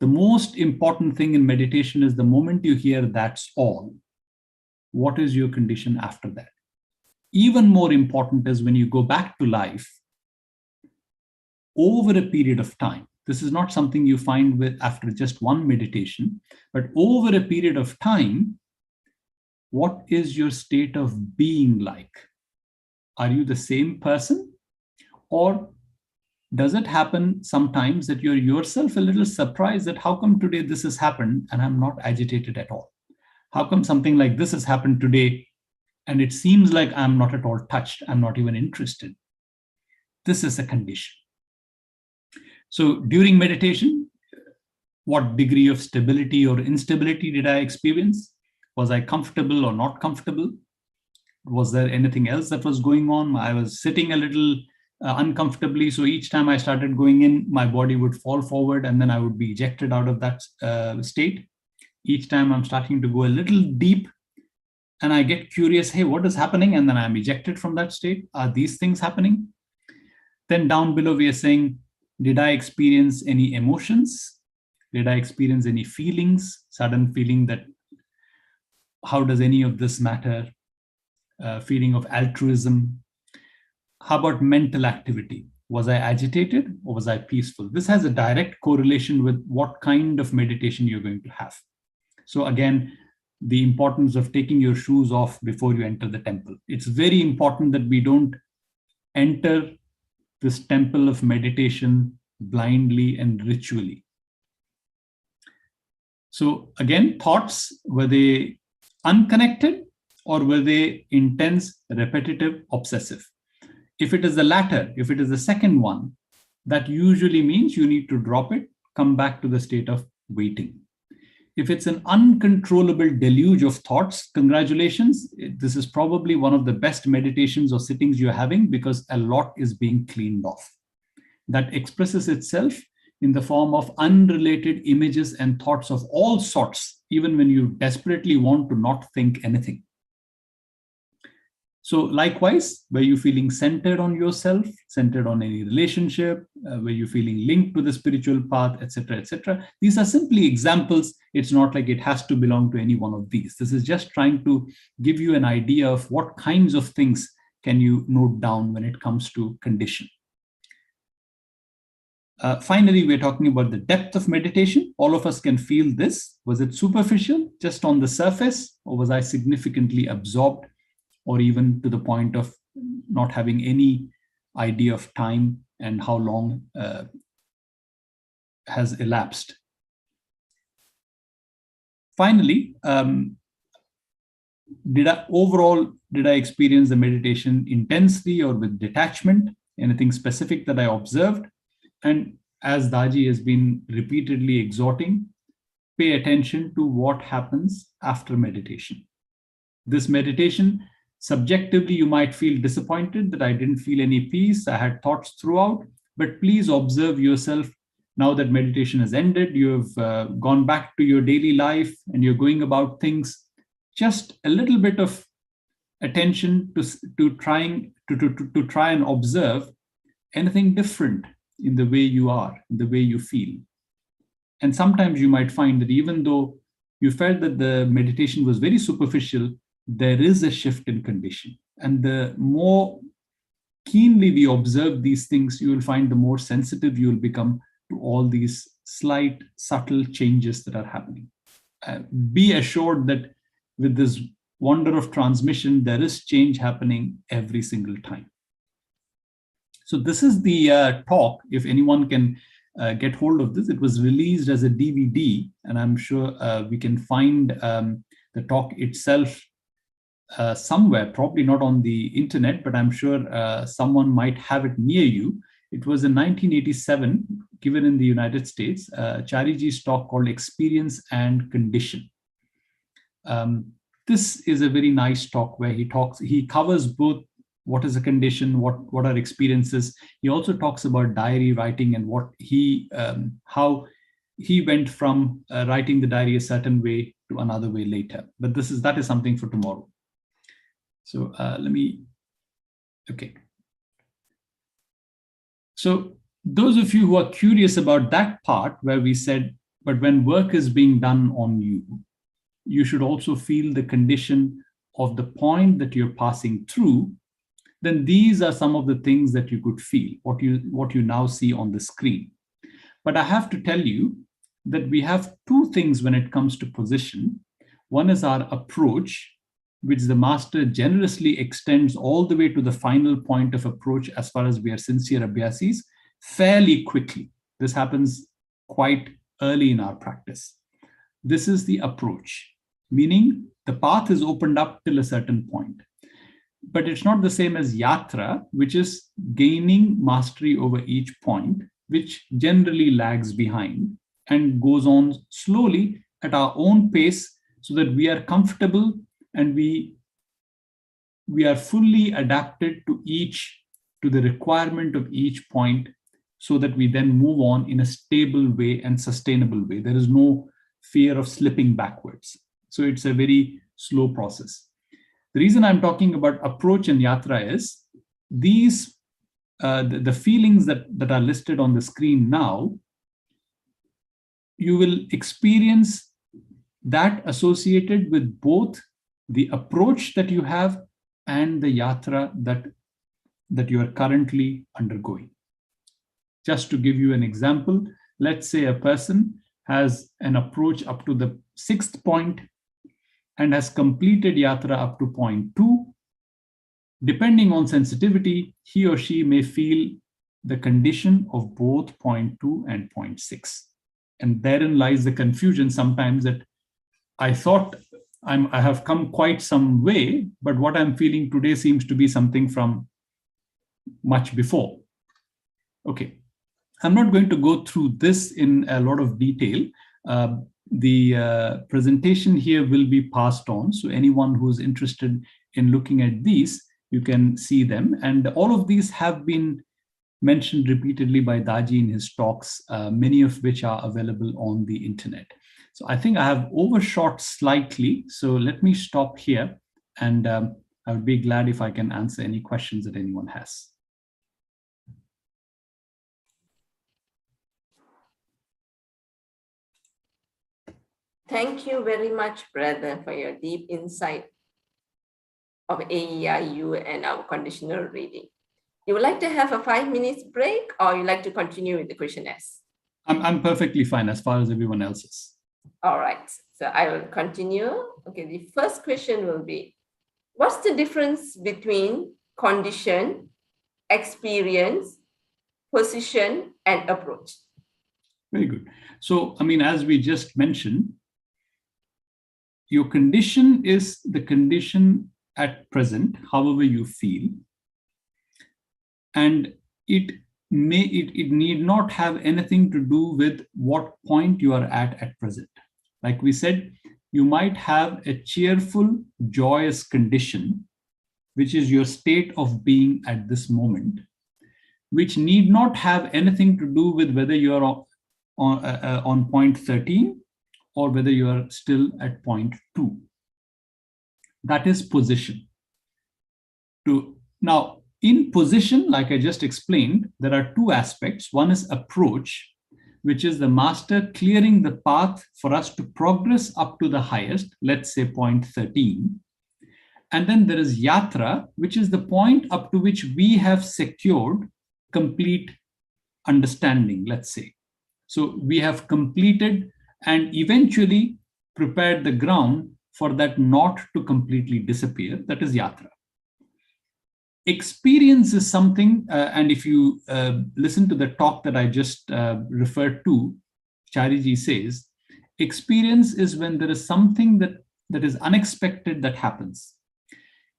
The most important thing in meditation is the moment you hear that's all. What is your condition after that? Even more important is when you go back to life over a period of time. This is not something you find with after just one meditation, but over a period of time, what is your state of being like? Are you the same person? Or does it happen sometimes that you're yourself a little surprised that how come today this has happened and I'm not agitated at all? How come something like this has happened today and it seems like I'm not at all touched, I'm not even interested? This is a condition. So during meditation, what degree of stability or instability did I experience? Was I comfortable or not comfortable? Was there anything else that was going on? I was sitting a little uncomfortably. So each time I started going in, my body would fall forward and then I would be ejected out of that state. Each time I'm starting to go a little deep and I get curious, hey, what is happening? And then I'm ejected from that state. Are these things happening? Then down below, we are saying, did I experience any emotions? Did I experience any feelings? Sudden feeling that, how does any of this matter? Feeling of altruism. How about mental activity? Was I agitated or was I peaceful? This has a direct correlation with what kind of meditation you're going to have. So again, the importance of taking your shoes off before you enter the temple. It's very important that we don't enter this temple of meditation blindly and ritually. So again, thoughts, were they unconnected or were they intense, repetitive, obsessive? If it is the latter, if it is the second one, that usually means you need to drop it, come back to the state of waiting. If it's an uncontrollable deluge of thoughts, congratulations. This is probably one of the best meditations or sittings you're having because a lot is being cleaned off. That expresses itself in the form of unrelated images and thoughts of all sorts, even when you desperately want to not think anything. So likewise, were you feeling centered on yourself, centered on any relationship, were you feeling linked to the spiritual path, etc., etc.? These are simply examples. It's not like it has to belong to any one of these. This is just trying to give you an idea of what kinds of things can you note down when it comes to condition. Finally, we're talking about the depth of meditation. All of us can feel this. Was it superficial, just on the surface, or was I significantly absorbed, or even to the point of not having any idea of time and how long has elapsed? Finally, did I experience the meditation intensely or with detachment? Anything specific that I observed? And as Daji has been repeatedly exhorting, pay attention to what happens after meditation. This meditation, subjectively, you might feel disappointed that I didn't feel any peace. I had thoughts throughout, but please observe yourself. Now that meditation has ended, you've gone back to your daily life and you're going about things, just a little bit of attention to try and observe anything different in the way you are, in the way you feel. And sometimes you might find that even though you felt that the meditation was very superficial, there is a shift in condition. And the more keenly we observe these things, you will find the more sensitive you will become to all these slight, subtle changes that are happening. Be assured that with this wonder of transmission, there is change happening every single time. So this is the talk. If anyone can get hold of this, it was released as a DVD, and I'm sure we can find the talk itself somewhere, probably not on the internet, but I'm sure someone might have it near you. It was in 1987, given in the United States, Chariji's talk called Experience and Condition. This is a very nice talk where he covers both what is a condition, what are experiences. He also talks about diary writing and what how he went from writing the diary a certain way to another way later. But that is something for tomorrow. So okay. So those of you who are curious about that part where we said, but when work is being done on you, you should also feel the condition of the point that you're passing through, then these are some of the things that you could feel, what you now see on the screen. But I have to tell you that we have two things when it comes to position. One is our approach, which the master generously extends all the way to the final point of approach as far as we are sincere abhyasis fairly quickly. This happens quite early in our practice. This is the approach, meaning the path is opened up till a certain point. But it's not the same as yatra, which is gaining mastery over each point, which generally lags behind and goes on slowly at our own pace so that we are comfortable and we are fully adapted to the requirement of each point so that we then move on in a stable way and sustainable way. There is no fear of slipping backwards. So it's a very slow process. The reason I'm talking about approach and yatra is these, the feelings that are listed on the screen now, you will experience that associated with both the approach that you have and the yatra that you are currently undergoing. Just to give you an example, let's say a person has an approach up to the 6th point and has completed yatra up to point 2. Depending on sensitivity, he or she may feel the condition of both point 2 and point 6. And therein lies the confusion sometimes that I thought I have come quite some way, but what I'm feeling today seems to be something from much before. Okay, I'm not going to go through this in a lot of detail. The presentation here will be passed on. So anyone who's interested in looking at these, you can see them. And all of these have been mentioned repeatedly by Daji in his talks, many of which are available on the internet. So I think I have overshot slightly. So let me stop here, and I would be glad if I can answer any questions that anyone has. Thank you very much, brother, for your deep insight of AEIU and our conditional reading. You would like to have a 5 minutes break, or you like to continue with the questionnaires? I'm perfectly fine as far as everyone else is. All right, so I will continue. Okay, the first question will be, what's the difference between condition, experience, position, and approach? Very good. So, I mean, as we just mentioned, your condition is the condition at present, however you feel. And it need not have anything to do with what point you are at present. Like we said, you might have a cheerful, joyous condition, which is your state of being at this moment, which need not have anything to do with whether you are on point 13 or whether you are still at point 2. That is position. Now, in position, like I just explained, there are two aspects. One is approach, which is the master clearing the path for us to progress up to the highest, let's say point 13. And then there is yatra, which is the point up to which we have secured complete understanding, let's say. So we have completed and eventually prepared the ground for that not to completely disappear. That is yatra. Experience is something, and if you listen to the talk that I just referred to, Chariji says, experience is when there is something that is unexpected that happens.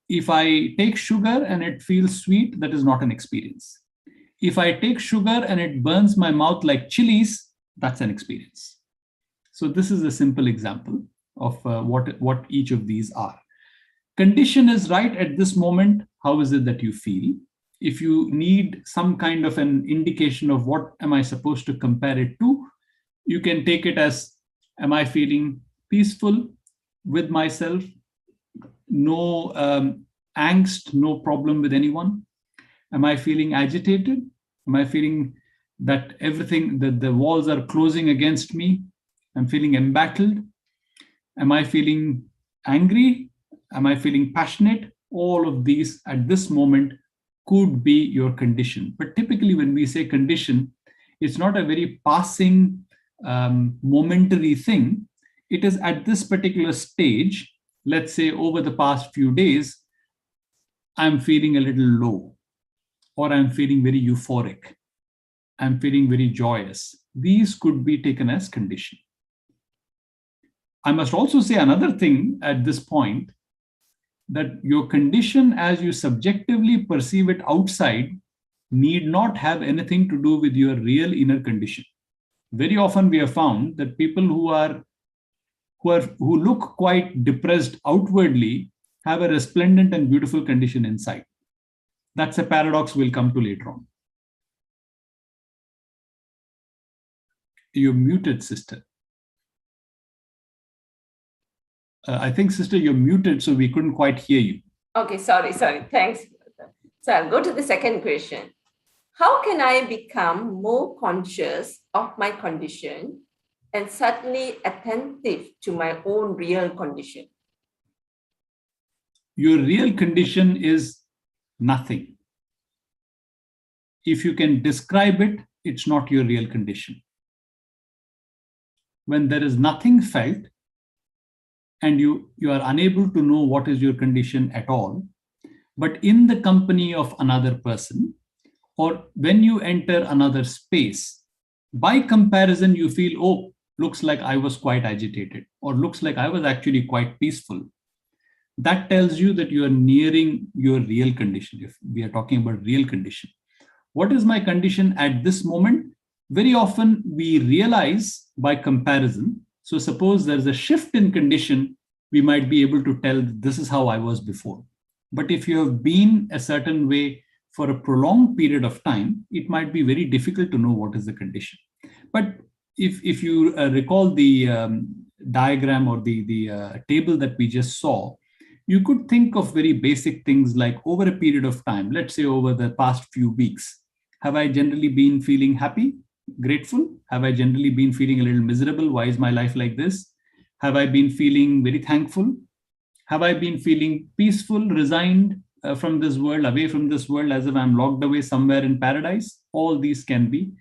If I take sugar and it feels sweet, that is not an experience. If I take sugar and it burns my mouth like chilies, that's an experience. So this is a simple example of what each of these are. Condition is right at this moment. How is it that you feel? If you need some kind of an indication of what am I supposed to compare it to, you can take it as, am I feeling peaceful with myself? No angst, no problem with anyone? Am I feeling agitated? Am I feeling that everything, that the walls are closing against me? I'm feeling embattled. Am I feeling angry? Am I feeling passionate? All of these at this moment could be your condition. But typically when we say condition, it's not a very passing, momentary thing. It is at this particular stage, let's say over the past few days, I'm feeling a little low, or I'm feeling very euphoric. I'm feeling very joyous. These could be taken as condition. I must also say another thing at this point, that your condition as you subjectively perceive it outside need not have anything to do with your real inner condition. Very often we have found that people who look quite depressed outwardly have a resplendent and beautiful condition inside. That's a paradox we'll come to later on. You're muted, sister. I think, sister, you're muted, so we couldn't quite hear you. Okay, sorry. Thanks. So I'll go to the second question. How can I become more conscious of my condition and subtly attentive to my own real condition? Your real condition is nothing. If you can describe it, it's not your real condition. When there is nothing felt, and you are unable to know what is your condition at all, but in the company of another person, or when you enter another space, by comparison, you feel, oh, looks like I was quite agitated, or looks like I was actually quite peaceful. That tells you that you are nearing your real condition, if we are talking about real condition. What is my condition at this moment? Very often we realize by comparison. So suppose there's a shift in condition, we might be able to tell this is how I was before. But if you have been a certain way for a prolonged period of time, it might be very difficult to know what is the condition. But if you recall the diagram or the table that we just saw, you could think of very basic things like over a period of time, let's say over the past few weeks, have I generally been feeling happy? Grateful? Have I generally been feeling a little miserable? Why is my life like this? Have I been feeling very thankful? Have I been feeling peaceful, resigned from this world, away from this world, as if I'm locked away somewhere in paradise? All these can be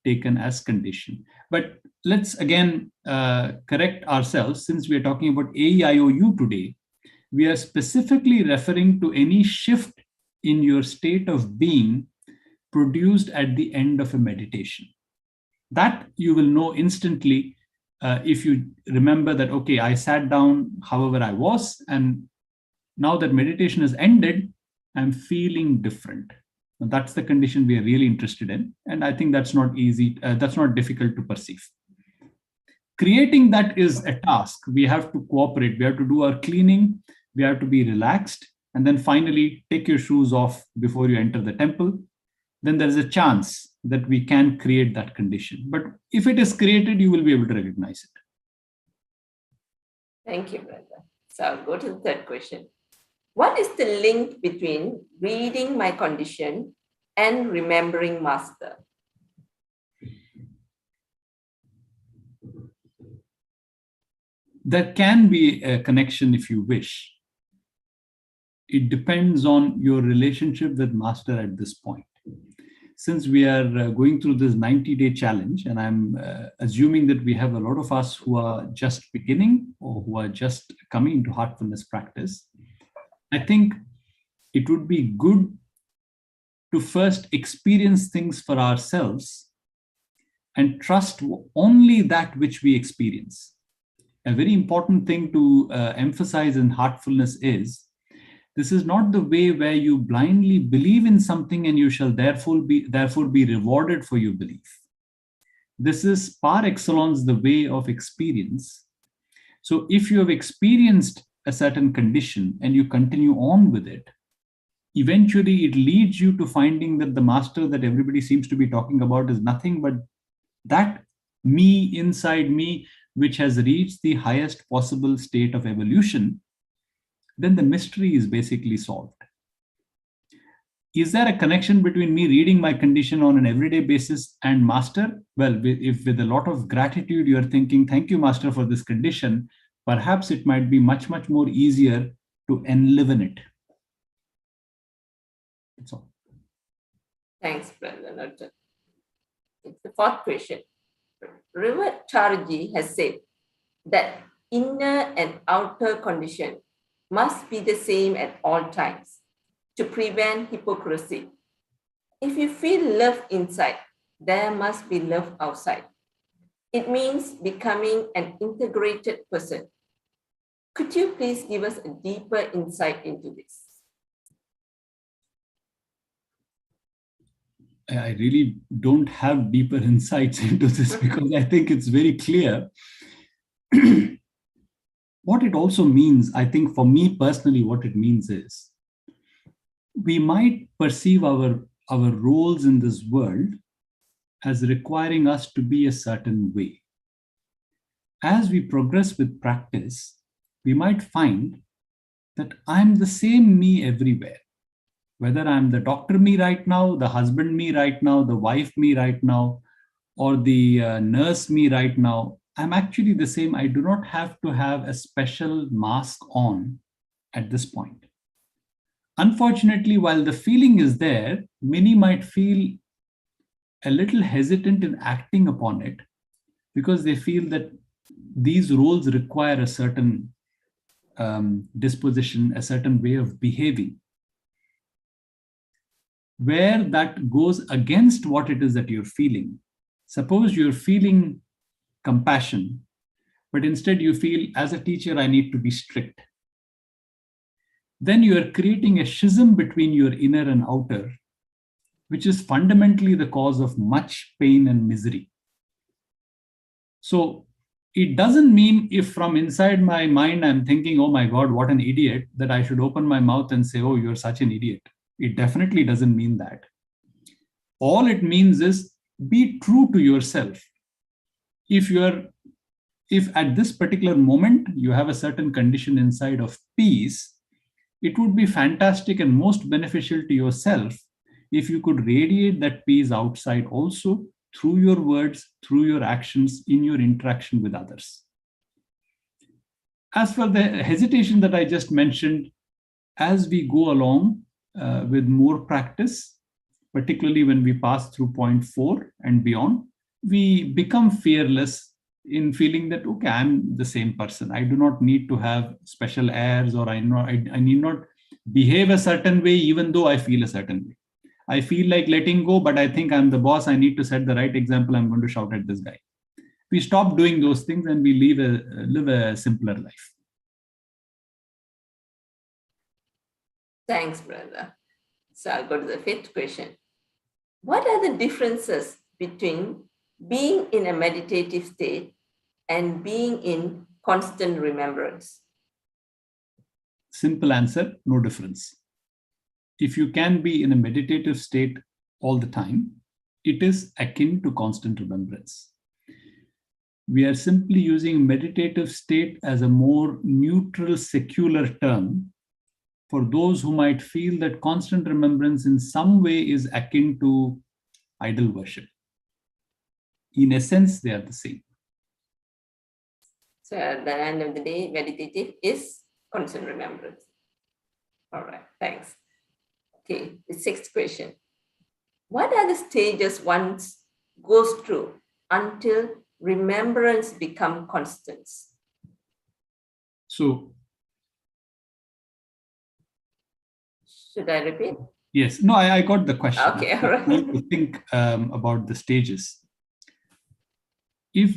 taken as condition. But let's again correct ourselves. Since we are talking about AEIOU today, we are specifically referring to any shift in your state of being produced at the end of a meditation. That you will know instantly if you remember that, okay, I sat down however I was, and now that meditation has ended, I'm feeling different. And that's the condition we are really interested in. And I think that's not easy, that's not difficult to perceive. Creating that is a task. We have to cooperate. We have to do our cleaning. We have to be relaxed. And then finally, take your shoes off before you enter the temple. Then there's a chance that we can create that condition. But if it is created, you will be able to recognize it. Thank you, brother. So I'll go to the third question. What is the link between reading my condition and remembering Master? There can be a connection if you wish. it depends on your relationship with Master at this point. Since we are going through this 90-day challenge, and I'm assuming that we have a lot of us who are just beginning or who are just coming into heartfulness practice, I think it would be good to first experience things for ourselves and trust only that which we experience. A very important thing to emphasize in heartfulness is, this is not the way where you blindly believe in something and you shall therefore be rewarded for your belief. This is par excellence the way of experience. So if you have experienced a certain condition and you continue on with it, eventually it leads you to finding that the Master that everybody seems to be talking about is nothing but that me inside me, which has reached the highest possible state of evolution. Then the mystery is basically solved. Is there a connection between me reading my condition on an everyday basis and Master? Well, if with a lot of gratitude you're thinking, thank you, Master, for this condition, perhaps it might be much, much more easier to enliven it. That's all. Thanks, Brother Narjan. The fourth question. River Charji has said that inner and outer condition must be the same at all times to prevent hypocrisy. If you feel love inside, there must be love outside. It means becoming an integrated person. Could you please give us a deeper insight into this? I really don't have deeper insights into this because I think it's very clear. What it also means, I think for me personally, what it means is we might perceive our roles in this world as requiring us to be a certain way. As we progress with practice, we might find that I'm the same me everywhere. Whether I'm the doctor me right now, the husband me right now, the wife me right now, or the nurse me right now, I'm actually the same. I do not have to have a special mask on at this point. Unfortunately, while the feeling is there, many might feel a little hesitant in acting upon it because they feel that these roles require a certain disposition, a certain way of behaving, where that goes against what it is that you're feeling. Suppose you're feeling compassion, but instead you feel, as a teacher, I need to be strict. Then you are creating a schism between your inner and outer, which is fundamentally the cause of much pain and misery. So it doesn't mean if from inside my mind I'm thinking, oh my God, what an idiot, that I should open my mouth and say, oh, you're such an idiot. It definitely doesn't mean that. All it means is be true to yourself. If at this particular moment you have a certain condition inside of peace, it would be fantastic and most beneficial to yourself if you could radiate that peace outside also through your words, through your actions, in your interaction with others. As for the hesitation that I just mentioned, as we go along with more practice, particularly when we pass through point 4 and beyond, we become fearless in feeling that, okay, I'm the same person. I do not need to have special airs, or I need not behave a certain way, even though I feel a certain way. I feel like letting go, but I think I'm the boss. I need to set the right example. I'm going to shout at this guy. We stop doing those things and we live a simpler life. Thanks, brother. So I'll go to the 5th question. What are the differences between being in a meditative state and being in constant remembrance? Simple answer, no difference. If you can be in a meditative state all the time, it is akin to constant remembrance. We are simply using meditative state as a more neutral, secular term for those who might feel that constant remembrance in some way is akin to idol worship. In essence, they are the same. So at the end of the day, meditative is constant remembrance. All right, thanks. Okay, the sixth question. What are the stages one goes through until remembrance becomes constant? So, should I repeat? Yes, no, I got the question. Okay, all right. I to think about the stages. If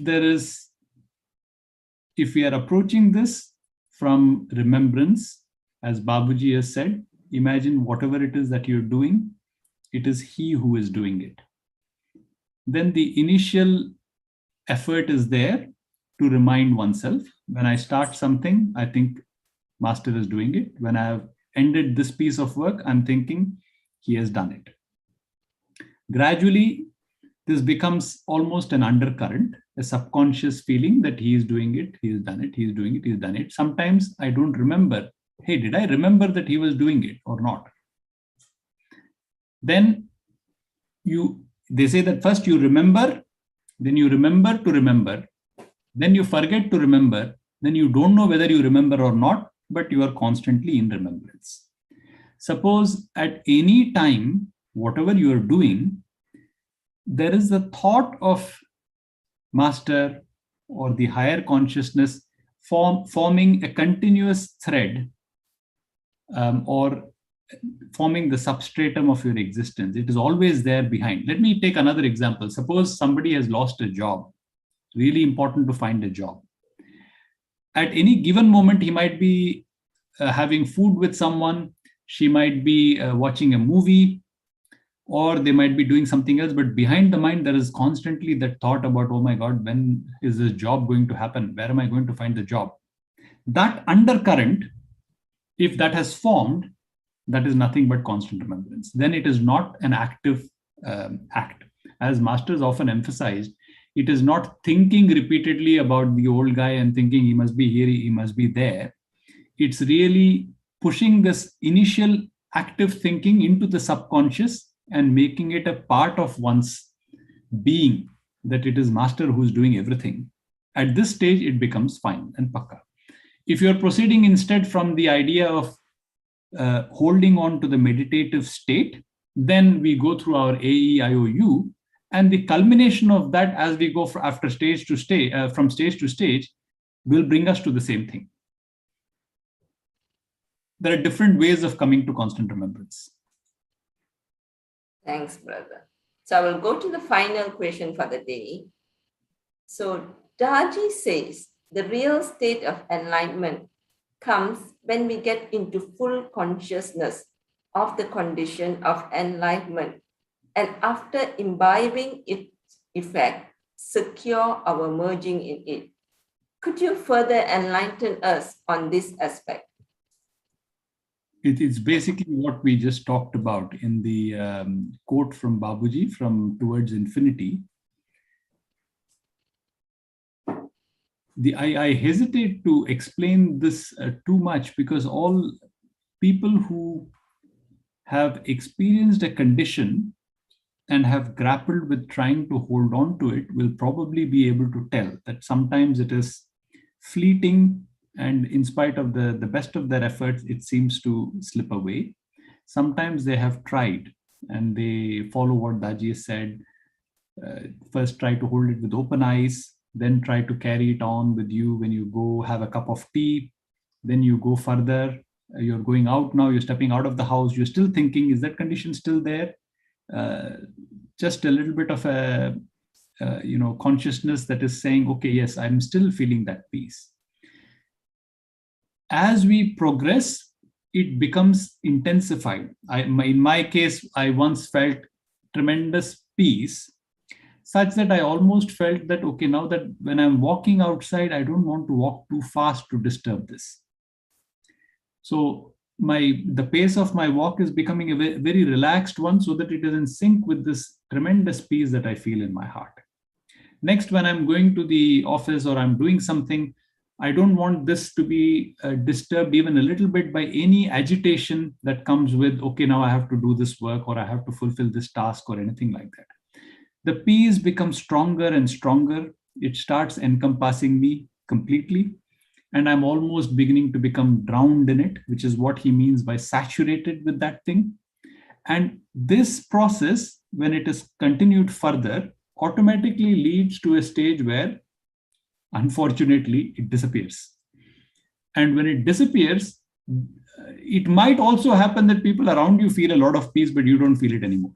we are approaching this from remembrance, as Babuji has said, imagine whatever it is that you're doing, it is he who is doing it. Then the initial effort is there to remind oneself. When I start something, I think Master is doing it. When I have ended this piece of work, I'm thinking he has done it. Gradually, this becomes almost an undercurrent, a subconscious feeling that he is doing it, he has done it, he is doing it, he has done it. Sometimes I don't remember, hey, did I remember that he was doing it or not? Then they say that first you remember, then you remember to remember, then you forget to remember, then you don't know whether you remember or not, but you are constantly in remembrance. Suppose at any time, whatever you are doing, there is the thought of Master or the higher consciousness forming a continuous thread or forming the substratum of your existence. It is always there behind. Let me take another example. Suppose somebody has lost a job. Really important to find a job. At any given moment, he might be having food with someone. She might be watching a movie, or they might be doing something else. But behind the mind, there is constantly that thought about, oh my God, when is this job going to happen? Where am I going to find the job? That undercurrent, if that has formed, that is nothing but constant remembrance. Then it is not an active act. As Masters often emphasized, it is not thinking repeatedly about the old guy and thinking he must be here, he must be there. It's really pushing this initial active thinking into the subconscious and making it a part of one's being, that it is Master who's doing everything. At this stage, it becomes fine and pakka. If you're proceeding instead from the idea of holding on to the meditative state, then we go through our AEIOU, and the culmination of that, as we go after stage to stage, from stage to stage, will bring us to the same thing. There are different ways of coming to constant remembrance. Thanks, brother. So I will go to the final question for the day. So Daji says the real state of enlightenment comes when we get into full consciousness of the condition of enlightenment, and after imbibing its effect, secure our merging in it. Could you further enlighten us on this aspect? It's basically what we just talked about in the quote from Babuji from Towards Infinity. I hesitate to explain this too much, because all people who have experienced a condition and have grappled with trying to hold on to it will probably be able to tell that sometimes it is fleeting, and in spite of the best of their efforts, it seems to slip away. Sometimes they have tried and they follow what Daji said. First try to hold it with open eyes, then try to carry it on with you when you go have a cup of tea. Then you go further, you're going out now, you're stepping out of the house, you're still thinking, is that condition still there? Just a little bit of a consciousness that is saying, okay, yes, I'm still feeling that peace. As we progress, it becomes intensified. In my case, I once felt tremendous peace, such that I almost felt that, okay, now that when I'm walking outside, I don't want to walk too fast to disturb this. So the pace of my walk is becoming a very relaxed one, so that it is in sync with this tremendous peace that I feel in my heart. Next, when I'm going to the office or I'm doing something, I don't want this to be disturbed even a little bit by any agitation that comes with, okay, now I have to do this work or I have to fulfill this task or anything like that. The peace becomes stronger and stronger. It starts encompassing me completely. and I'm almost beginning to become drowned in it, which is what he means by saturated with that thing. And this process, when it is continued further, automatically leads to a stage where, unfortunately, it disappears. And when it disappears, it might also happen that people around you feel a lot of peace, but you don't feel it anymore.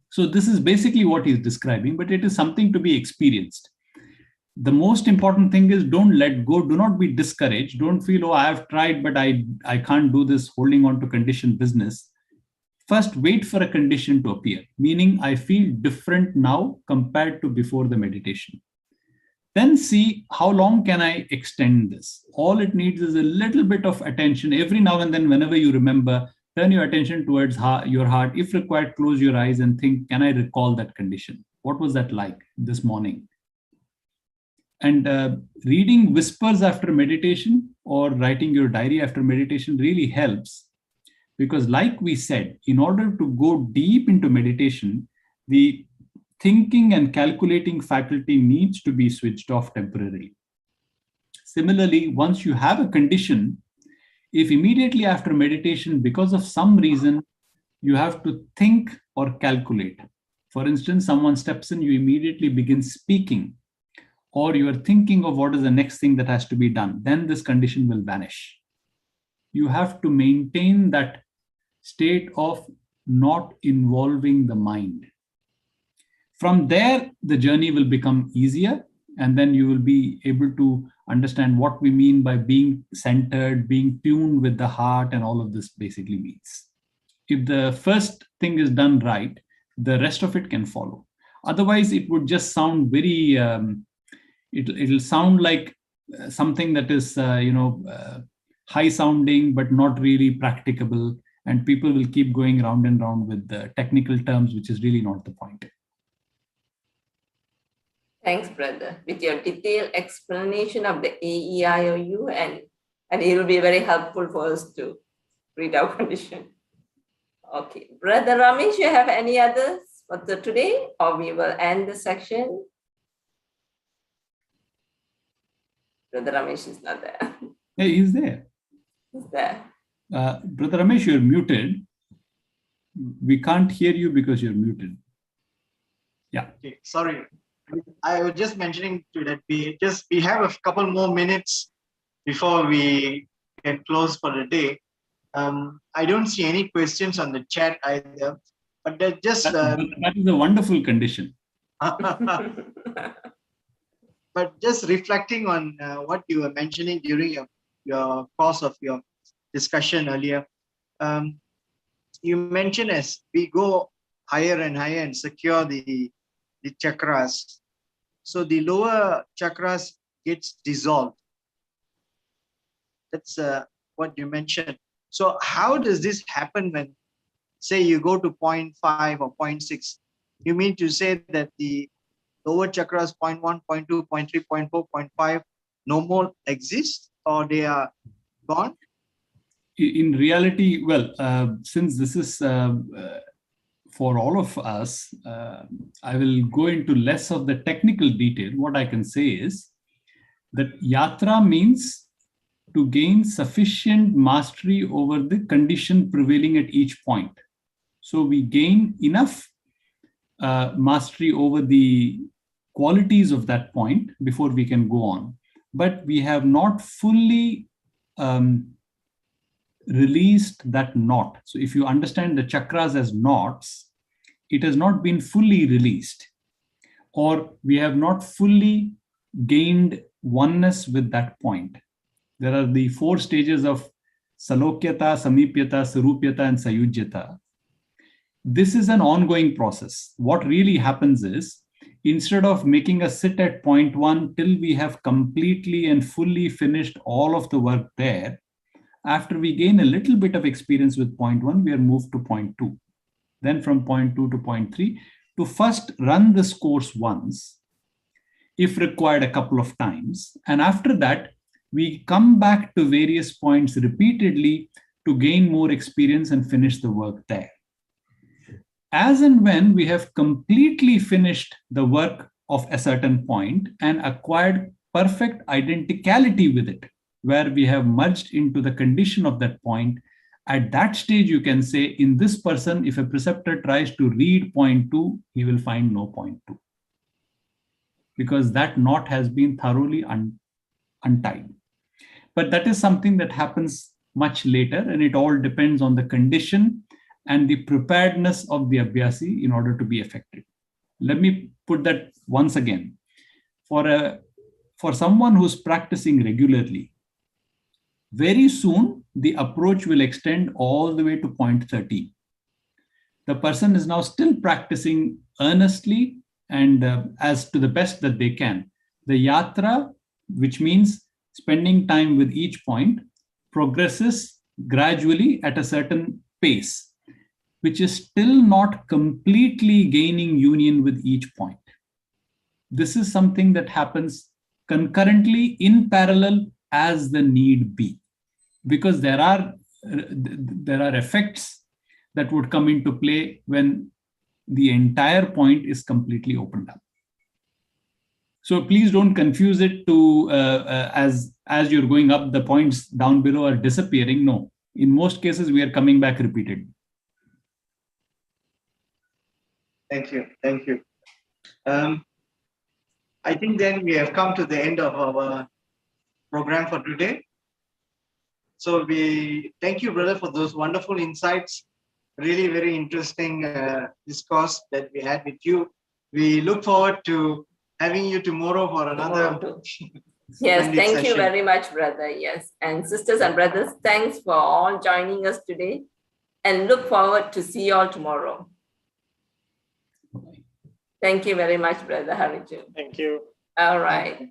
So this is basically what he's describing, but it is something to be experienced. The most important thing is don't let go. Do not be discouraged. Don't feel, oh, I have tried, but I can't do this holding on to conditioned business. First, wait for a condition to appear, meaning I feel different now compared to before the meditation. Then see how long can I extend this. All it needs is a little bit of attention. Every now and then, whenever you remember, turn your attention towards your heart. If required, close your eyes and think, can I recall that condition? What was that like this morning? And reading whispers after meditation or writing your diary after meditation really helps, because like we said, in order to go deep into meditation, the thinking and calculating faculty needs to be switched off temporarily. Similarly, once you have a condition, if immediately after meditation, because of some reason, you have to think or calculate. For instance, someone steps in, you immediately begin speaking, or you are thinking of what is the next thing that has to be done, then this condition will vanish. You have to maintain that state of not involving the mind. From there, the journey will become easier, and then you will be able to understand what we mean by being centered, being tuned with the heart, and all of this basically means. If the first thing is done right, the rest of it can follow. Otherwise, it would just sound very, it'll sound like something that is, high sounding, but not really practicable. And people will keep going round and round with the technical terms, which is really not the point. Thanks, brother, with your detailed explanation of the AEIOU, and it will be very helpful for us to read our condition. Okay, Brother Ramesh, you have any others for today, or we will end the section? Brother Ramesh is not there. Hey, he's there. He's there. Brother Ramesh, you're muted. We can't hear you because you're muted. Yeah. Okay, sorry. I was just mentioning to that we have a couple more minutes before we can close for the day. I don't see any questions on the chat either, but that just that is a wonderful condition. But just reflecting on what you were mentioning during your course of your discussion earlier, you mentioned as we go higher and higher and secure the chakras, so the lower chakras gets dissolved. That's what you mentioned. So how does this happen when, say, you go to 0.5 or 0.6? You mean to say that the lower chakras 0.1, 0.2, 0.3, 0.4, 0.5 no more exist, or they are gone? In reality, well, since this is for all of us, I will go into less of the technical detail. What I can say is that yatra means to gain sufficient mastery over the condition prevailing at each point. So we gain enough mastery over the qualities of that point before we can go on. But we have not fully released that knot. So if you understand the chakras as knots, it has not been fully released, or we have not fully gained oneness with that point. There are the 4 stages of Salokyata, Samipyata, Sarupyata, and Sayujyata. This is an ongoing process. What really happens is, instead of making us sit at 0.1 till we have completely and fully finished all of the work there, after we gain a little bit of experience with 0.1, we are moved to 0.2. Then from 0.2 to 0.3, to first run this course once, if required a couple of times. And after that, we come back to various points repeatedly to gain more experience and finish the work there. As and when we have completely finished the work of a certain point and acquired perfect identicality with it, where we have merged into the condition of that point, at that stage, you can say, in this person, if a preceptor tries to read point 2, he will find no point 2. Because that knot has been thoroughly untied. But that is something that happens much later, and it all depends on the condition and the preparedness of the Abhyasi in order to be effective. Let me put that once again. For someone who's practicing regularly, very soon the approach will extend all the way to point 13. The person is now still practicing earnestly and as to the best that they can. The yatra, which means spending time with each point, progresses gradually at a certain pace, which is still not completely gaining union with each point. This is something that happens concurrently in parallel as the need be, because there are effects that would come into play when the entire point is completely opened up. So please don't confuse it to as you're going up, the points down below are disappearing. No, in most cases, we are coming back repeatedly. Thank you. Thank you. I think then we have come to the end of our program for today. So we thank you, brother, for those wonderful insights. Really very interesting discourse that we had with you. We look forward to having you tomorrow for another. Yes, thank you very much, brother. Yes, and sisters and brothers, thanks for all joining us today, and look forward to see you all tomorrow. Thank you very much, brother Harijun. Thank you. All right.